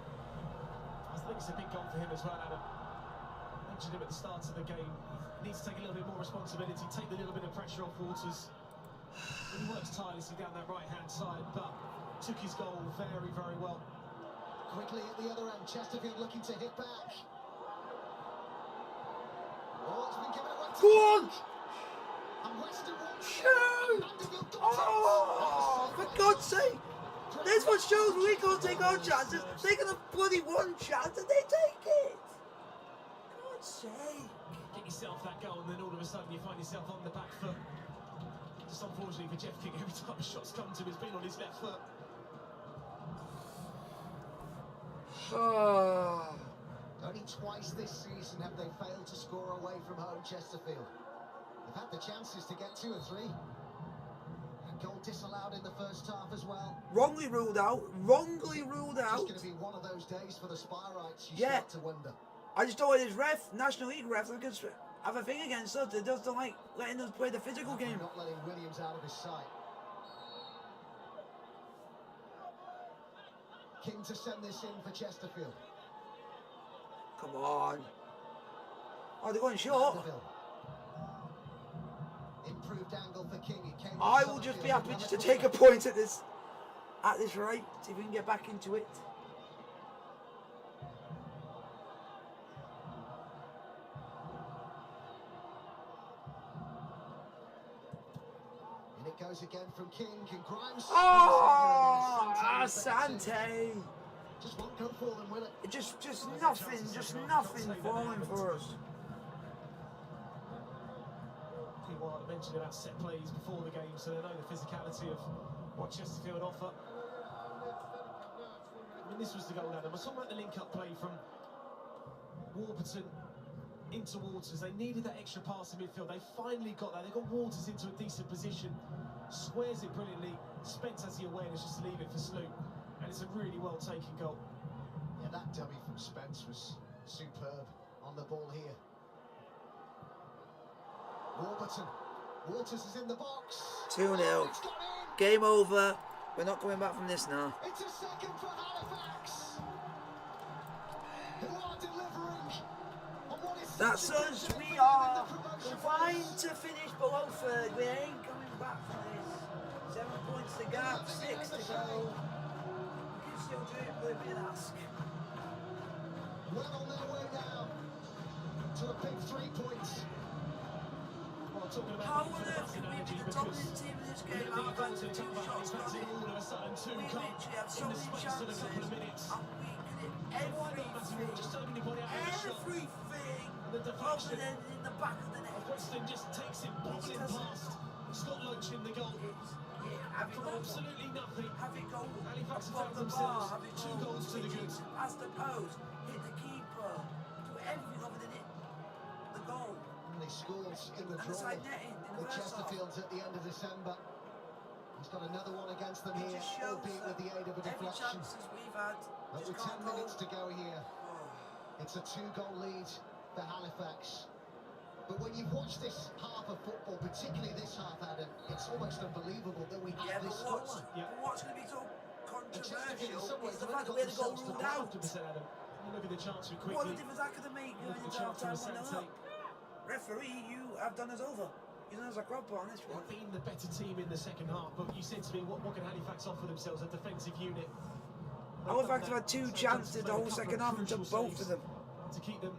I think it's a big goal for him as well, Adam. I mentioned him at the start of the game. He needs to take a little bit more responsibility, take a little bit of pressure off Waters. And he works tirelessly down that right-hand side, but took his goal very, very well. Quickly at the other end, Chesterfield looking to hit back. Oh, it's been given away to Go on! And Weston Shoot! Oh, for God's sake! This one shows we can't take our chances. They got a bloody one chance and they take it! For God's sake! Get yourself that goal and then all of a sudden you find yourself on the back foot. Just unfortunately for Jeff King, every time a shot's come to him, it's been on his left foot. Only twice this season have they failed to score away from home, Chesterfield. They've had the chances to get 2 or 3. A goal disallowed in the first half as well. Wrongly ruled out. Wrongly ruled out. It's going to be one of those days for the Spyrites, you start to wonder. I just don't want his National League refs, I could have a thing against us. They just don't like letting us play the physical game. Not letting Williams out of his sight. King to send this in for Chesterfield. Come on. Oh, they're going short. Improved angle for King. I will just be happy just to take a point at this rate. See if we can get back into it. And it goes again from King and Grimes. Oh, Asante. Just won't go for them, will it? Just nothing falling for us. Pete Wild mentioned about set plays before the game, so they know the physicality of what Chesterfield offer. I mean, this was the goal, Adam. I was talking about the link-up play from Warburton into Waters. They needed that extra pass in midfield. They finally got that. They got Waters into a decent position. Squares it brilliantly. Spence has the awareness just to leave it for Sloop. And it's a really well-taken goal. Yeah, that dummy from Spence was superb on the ball here. Warburton. Waters is in the box. 2-0. Game over. We're not coming back from this now. It's a second for Halifax, who are delivering on what is That's us. We are confined to finish below third. We ain't coming back from this. 7 points to gap, 6 to go. We can still do it, but it'd be an ask. Well on their way now to a big 3 points. How on earth can we be the dominant team in this game? How about 2 shots on it? We literally had so many chances and we could hit everything other than in the back of the net. Weston just takes it bobbling past Scott Loach in the goal. Have it go. Absolutely nothing. Have it go Halifax above have the themselves bar. Have it 2 goals to the good. Past the post. Hit the keeper. Do everything other than hit the goal. And he scores in the draw Inside netting in the with first half. Chesterfield at the end of December. He's got another one against them It here, just shows albeit with the aid of a every deflection. chances we've had. But just with can't 10 go. minutes to go here, it's a 2-goal lead for Halifax. But when you've watched this half of football, particularly this half, Adam, it's almost unbelievable that we have this scoreline. What's going to be so controversial some ways is the they've fact that only we had a got goal themselves to ruled blame. out. 100%, Adam. You look at the chance we What quickly. a difference that could have made Look going at the into chance half-time from 1-0 up. Asante. Referee, you have done us over. You done us a crop on this one. Being the better team in the second half, but you said to me, what can Halifax offer themselves? A defensive unit. Halifax have had 2 chances the whole second half and took both of them. To keep them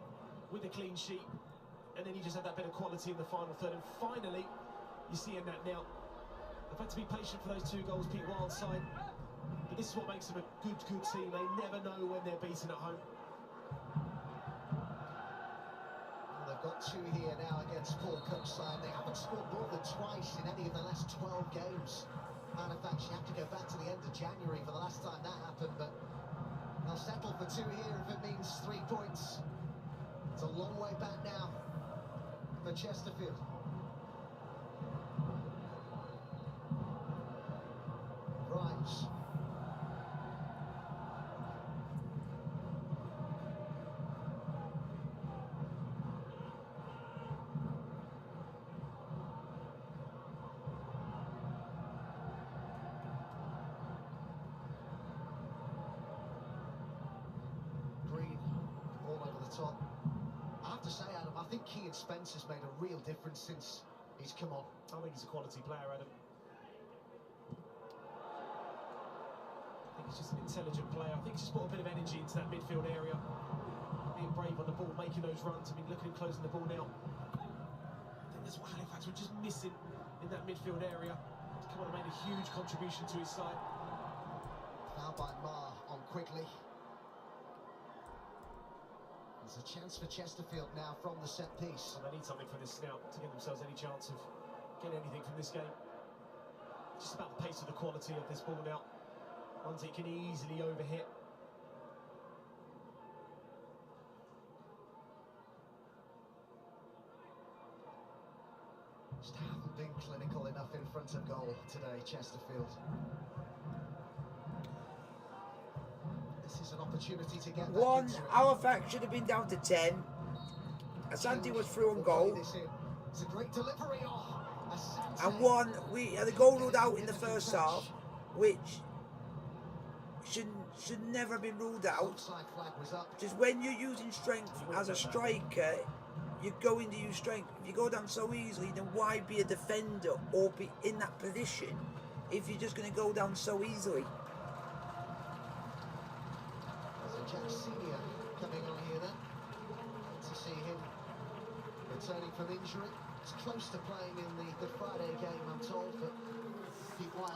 with a clean sheet, and then you just had that bit of quality in the final third, and finally you're seeing that now. They've had to be patient for those 2 goals. Pete Wild's side, the This is what makes them a good team. They never know when they're beaten at home. They've got 2 here now against Paul Cook's side. They haven't scored more than twice in any of the last 12 games. Halifax, you have to go back to the end of January for the last time that happened, but they'll settle for 2 here if it means 3 points. It's a long way back now for Chesterfield. Grimes. Top. I have to say, Adam, I think Kean Spence has made a real difference since he's come on. I think he's a quality player, Adam. I think he's just an intelligent player. I think he's just put a bit of energy into that midfield area. Being brave on the ball, making those runs. I mean, look at him closing the ball now. I think that's what Halifax were just missing in that midfield area. He's come on and made a huge contribution to his side. Foul by Marr on Quigley. There's a chance for Chesterfield now from the set piece. Well, they need something from this now to give themselves any chance of getting anything from this game. Just about the pace of the quality of this ball now. Ones it can easily overhit. Just haven't been clinical enough in front of goal today, Chesterfield. This is an opportunity to get One, Halifax should have been down to 10. Asante was through on goal. It's a great delivery. And one, we had a goal ruled out in the first half, which should never have been ruled out. Just when you're using strength as a striker, you're going to use strength. If you go down so easily, then why be a defender or be in that position if you're just going to go down so easily? Jack Senior coming on here then. Good to see him returning from injury. It's close to playing in the Good Friday game, I'm told, but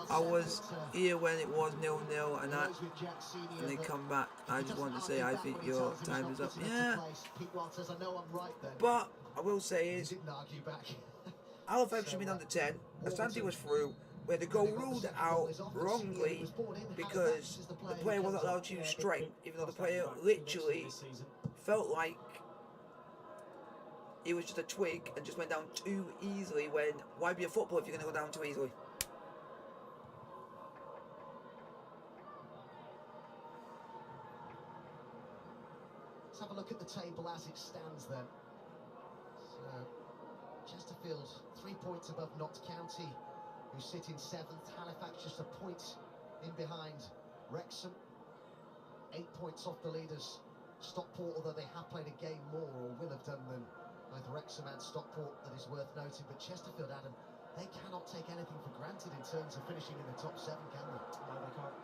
I was here when it was 0-0 and they come back. I just want to say I think your time is up. Yeah. But I will say is Halifax should have been under 10. Asante was through. Where the goal ruled out wrongly because the player wasn't allowed to use strength, even though the player literally felt like he was just a twig and just went down too easily. When why be a footballer if you're going to go down too easily? Let's have a look at the table as it stands then. So Chesterfield 3 points above Notts County, who sit in 7th. Halifax just a point in behind Wrexham. 8 points off the leaders. Stockport, although they have played a game more, or will have done than both Wrexham and Stockport, that is worth noting. But Chesterfield, Adam, they cannot take anything for granted in terms of finishing in the top 7, can they? No, they can't.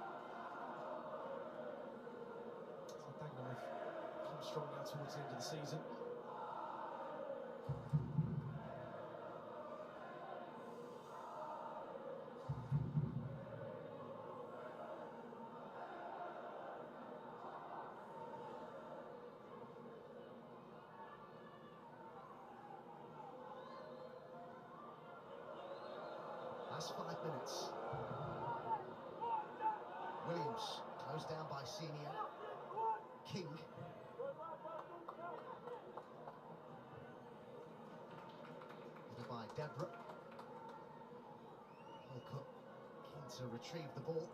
So Dagenham have come strong now towards the end of the season. Last 5 minutes. Williams closed down by Senior. King. By Deborah. Holcutt keen to retrieve the ball.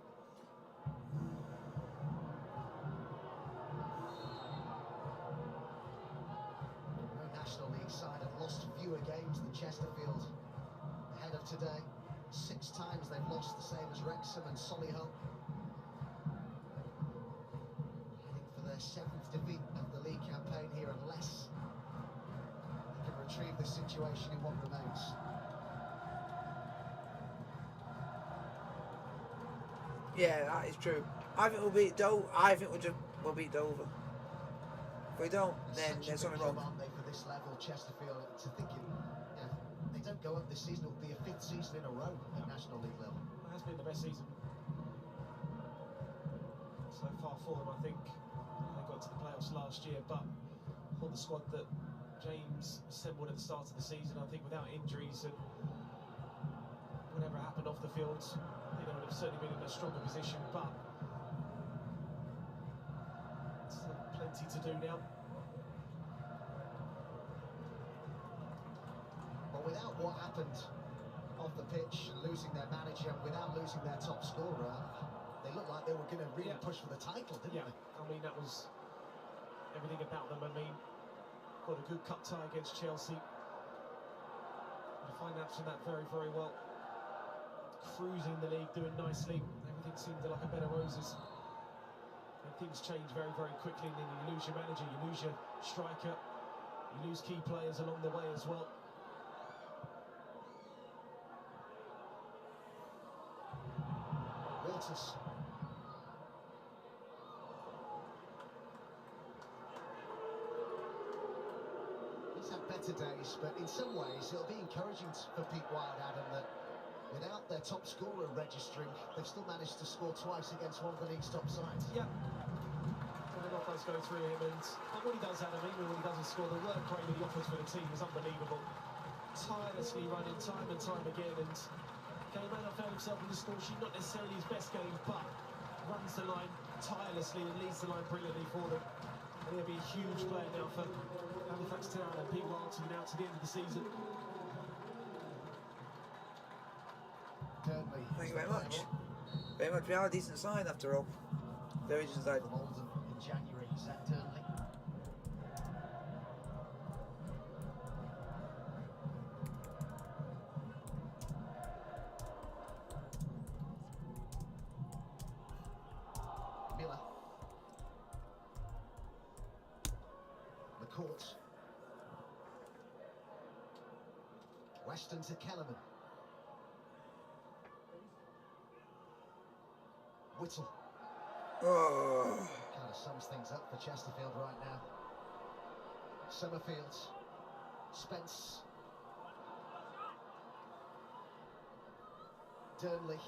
No National League side have lost fewer games than Chesterfield ahead of today. 6 times they've lost, the same as Wrexham and Solihull. Heading for their 7th defeat of the league campaign here, unless they can retrieve the situation in what remains. Yeah, that is true. I think we'll beat Dover. I think we'll beat Dover. If we don't, then there's something wrong. Aren't they, for this level, Chesterfield, to thinking, yeah, they don't go up this season, it'll be a 5th season in a row at National League level. It has been the best season. so far for them. I think they got to the playoffs last year, but on the squad that James assembled at the start of the season, I think without injuries and whatever happened off the field, I think they would have certainly been in a stronger position, but still plenty to do now. But without what happened off the pitch and losing their manager, and without losing their top scorer, they looked like they were going to really push for the title, didn't they? I mean, that was everything about them. I mean, got a good cup tie against Chelsea. The finance from that very, very well. Cruising the league, doing nicely. Everything seemed like a bed of roses. And things change very, very quickly. And then you lose your manager, you lose your striker, you lose key players along the way as well. Walters. He's had better days, but in some ways it'll be encouraging for Pete Wild, Adam, that without their top scorer registering, they've still managed to score twice against one of the league's top sides. Yeah. And a lot does go through him, and what he does, Adam, even when he doesn't score, the work rate that he offers for the team is unbelievable. Tirelessly running time and time again, and he may not found himself in the score sheet, not necessarily his best game, but runs the line tirelessly and leads the line brilliantly for them. And he'll be a huge player now for Halifax Town and Pete Wild to now to the end of the season. Thank you very much. Very much. We are a decent side after all. Very decent side. From Oldham in January, he's at Burnley. Miller. McCourt. Weston to Kellerman. Whittle. Oh. Kind of sums things up for Chesterfield right now. Summerfield. Spence. Durnley.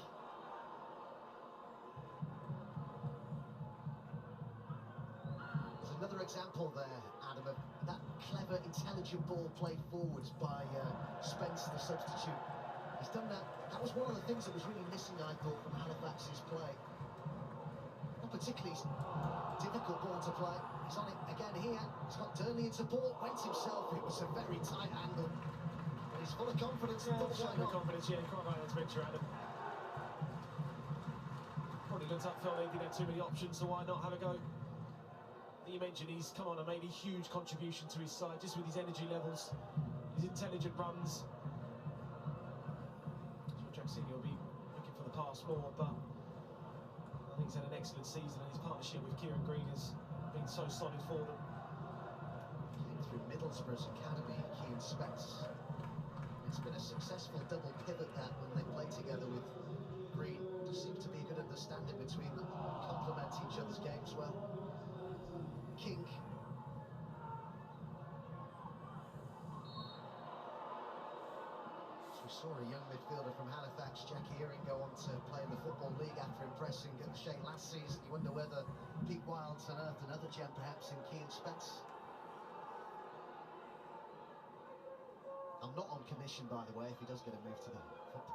There's another example there, Adam, of that clever, intelligent ball played forwards by Spence, the substitute. He's done that. That was one of the things that was really missing, I thought, from Halifax's play. Not particularly difficult ball to play. He's on it again here. He's got Durnley in support. Went himself. It was a very tight angle. But he's full of confidence. Yeah, full of confidence. Yeah, quite right on to venture, Adam. Probably looked up, felt they didn't have too many options, so why not have a go? You mentioned he's come on and made a huge contribution to his side, just with his energy levels, his intelligent runs. Senior will be looking for the pass more, but I think he's had an excellent season, and his partnership with Kieran Green has been so solid for them. Came through Middlesbrough's academy, Keane Spence. It's been a successful double pivot that when they play together with Green. There seems to be a good understanding between them, complement each other's games well. King. We saw a young midfielder from Halifax, Jack Earing, go on to play in the Football League after impressing at Shane last season. You wonder whether Pete Wild's unearthed another gem perhaps in Keane Spence. I'm not on commission, by the way, if he does get a move to the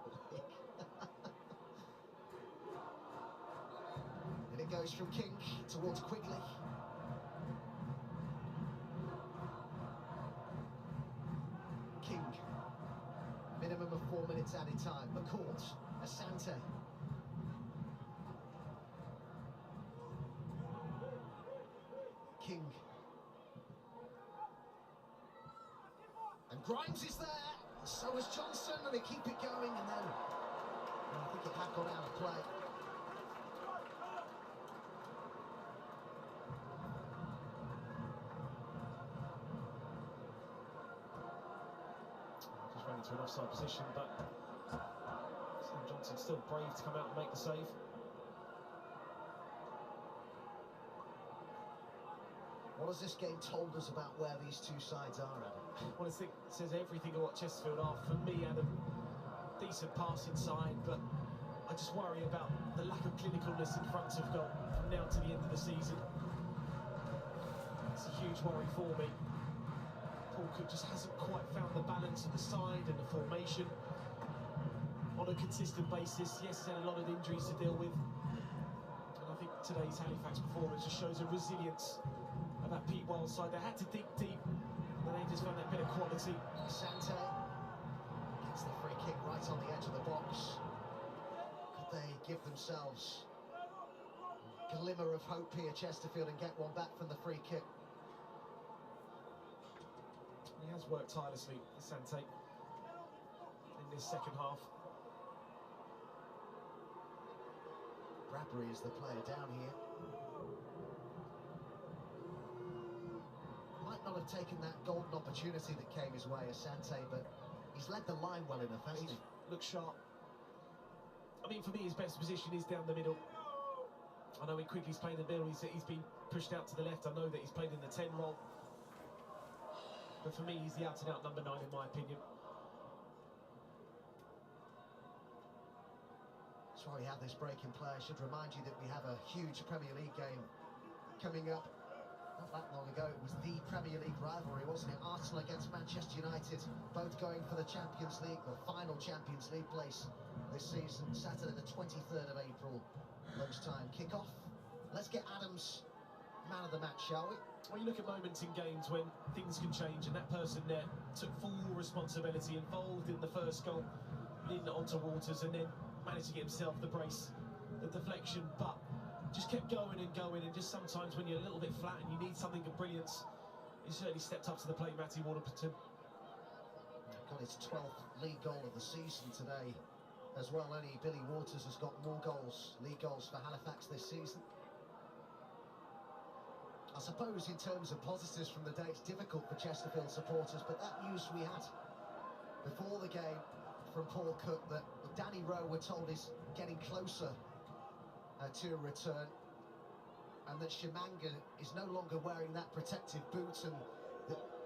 Football League. And it goes from King towards Quigley. King. Minimum of 4 minutes added time. McCourt, Asante. King. And Grimes is there. So is Johnson, and they keep it going, and then I think it had gone out of play. Just ran into an offside position, but Sam Johnson still brave to come out and make the save. What has this game told us about where these two sides are, Adam? Well, I think it says everything of what Chesterfield are. For me, Adam, decent passing side, but I I just worry about the lack of clinicalness in front of goal from now to the end of the season. It's a huge worry for me. Paul Cook just hasn't quite found the balance of the side and the formation on a consistent basis. Yes, he's had a lot of injuries to deal with. And I think today's Halifax performance just shows a resilience of that Pete Wild side. They had to dig deep, but they just found that bit of quality. Sante gets the free kick right on the edge of the box. Could they give themselves a glimmer of hope here, Chesterfield, and get one back from the free kick? He has worked tirelessly, Sante, in this second half. Bradbury is the player down here. Might not have taken that golden opportunity that came his way, Asante, but he's led the line well enough, hasn't he? Looks sharp. I mean, for me, his best position is down the middle. I know when Quigley's playing in the middle, he's been pushed out to the left. I know that he's played in the 10 role. But for me, he's the out-and-out number 9, in my opinion. That's why we have this break in play. I should remind you that we have a huge Premier League game coming up. Not that long ago, it was the Premier League rivalry, wasn't it? Arsenal against Manchester United, both going for the Champions League, the final Champions League place this season. Saturday the 23rd of April, lunchtime kickoff. Let's get Adams man of the match, shall we? Well, you look at moments in games when things can change, and that person there took full responsibility, involved in the first goal, leading it onto Waters, and then managed to get himself the brace, the deflection, but just kept going, and just sometimes when you're a little bit flat and you need something of brilliance, he certainly stepped up to the plate, Matty Waterton. Got his 12th league goal of the season today as well. Only Billy Waters has got more goals, league goals for Halifax this season. I suppose in terms of positives from the day, it's difficult for Chesterfield supporters, but that news we had before the game from Paul Cook that Danny Rowe, we're told, is getting closer to a return, and that Jamwinga is no longer wearing that protective boot, and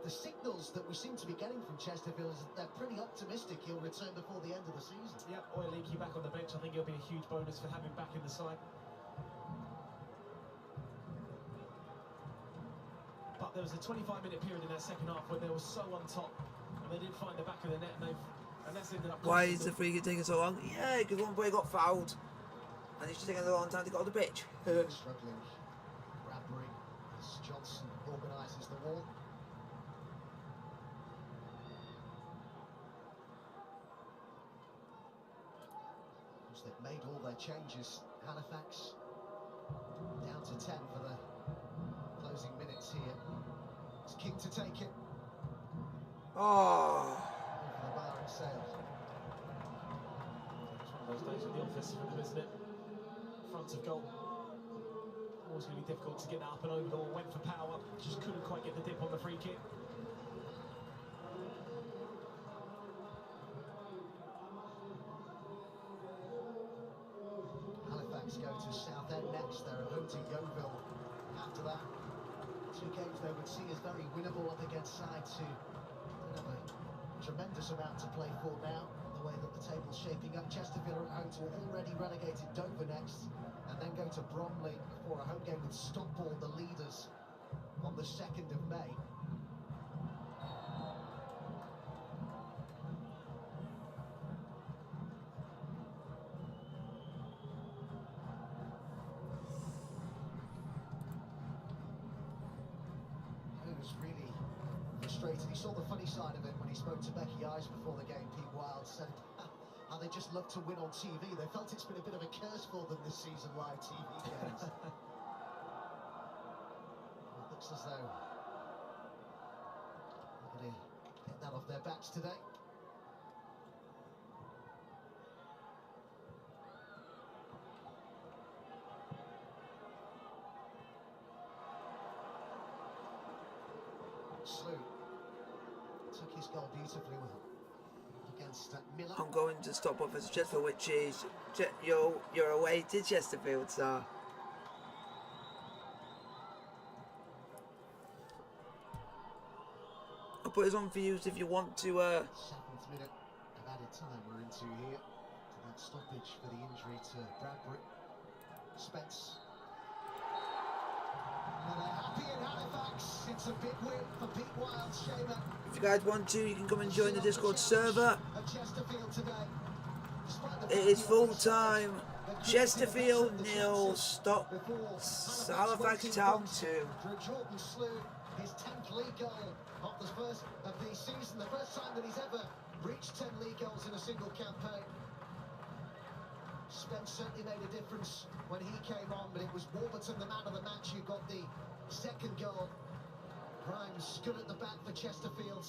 the signals that we seem to be getting from Chesterfield is that they're pretty optimistic he'll return before the end of the season. Yeah, Oil Leaky back on the bench. I think it'll be a huge bonus for having back in the side. But there was a 25-minute period in that second half when they were so on top and they didn't find the back of the net, and that's ended up. Why is the free kick taking so long? Yeah, because one boy got fouled and it's just taking a long time to get on the pitch. Struggling. Bradbury as Johnson organises the wall. Once they've made all their changes, Halifax down to 10 for the closing minutes here. It's King to take it. Oh. Over the bar and sails. It's one of those days at the office for them, isn't it? Front of goal. Always going to be difficult to get that up and over the ball. Went for power, just couldn't quite get the dip on the free kick. Halifax go to Southend next. They're at home to Yeovil after that. Two games they would see as very winnable up against sides who don't have a tremendous amount to play for now, the way that the table's shaping up. Chesterfield are at home to already relegated Dover next, and then go to Bromley for a home game with Stockport, the leaders, on the 2nd of May. Really frustrated. He saw the funny side of it when he spoke to Becky Eyes before the game. Pete Wild said how they just love to win on TV. They felt it's been a bit of a curse for them this season, live TV games. It looks as though they're going to get that off their backs today. Slew took his goal beautifully against Miller. I'm going to stop off as Chesterfield, which is you're away to Chesterfield, so. I'll put this on for you if you want to. 7th minute of added time we're into here. To stoppage for the injury to Bradbury. Spence. And they're happy in Halifax. It's a big win for Pete Wildshamer. If you guys want to, you can come and join the Discord server. It is full time. Chesterfield 0, stop Halifax Town 2. Jordan slew his 10th league goal of the season, the first time that he's ever reached 10 league goals in a single campaign. Spence certainly made a difference when he came on, but it was Warburton, the man of the match, who got the second goal. Grimes good at the back for Chesterfield.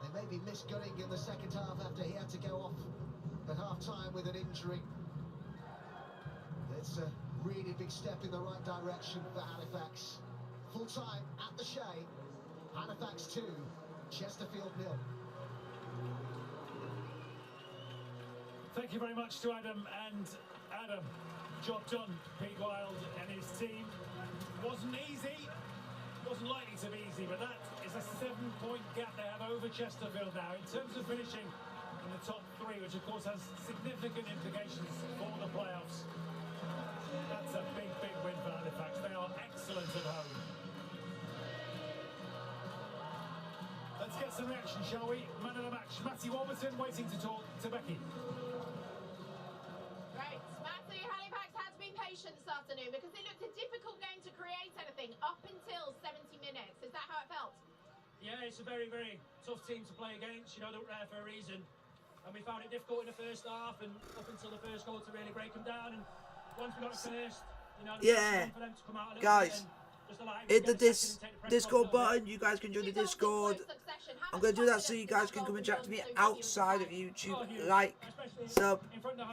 They maybe missed Gunning in the second half after he had to go off at half-time with an injury. It's a really big step in the right direction for Halifax. Full-time at the Shea. Halifax 2, Chesterfield 0. Thank you very much to Adam. And Adam, job done. Pete Wild and his team. Wasn't easy. Wasn't likely to be easy, but that is a 7-point gap they have over Chesterfield now in terms of finishing in the top 3, which of course has significant implications for the playoffs. That's a big, big win for Halifax. They are excellent at home. Let's get some reaction, shall we? Man of the match, Matty Warburton, waiting to talk to Becky. Right, Matty, Halifax had to be patient this afternoon because it looked a difficult game to create anything up until 70 minutes. Is that how it felt? Yeah, it's a very, very tough team to play against. You know, they're there for a reason. And we found it difficult in the first half and up until the first goal to really break them down. And once we got it first, you know, yeah, for them to come out a guys, hit the Discord button. You guys can join the Two goals in Discord. close succession. How I'm much going to do that so confidence you did guys that can goal come and bring chat to me so soon outside of back? YouTube. Like, sub,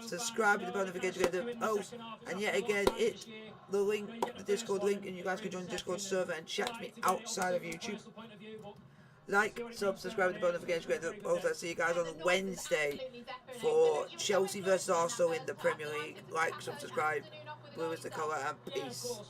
subscribe to the notification, get the post, and yet again, hit the link, the Discord link, and you guys can join the Discord server and chat to me outside of YouTube. Like, sub, subscribe to the notification, get the post. I'll see you guys on Wednesday for Chelsea versus Arsenal in the Premier League. Like, sub, subscribe, blue is the colour, and peace.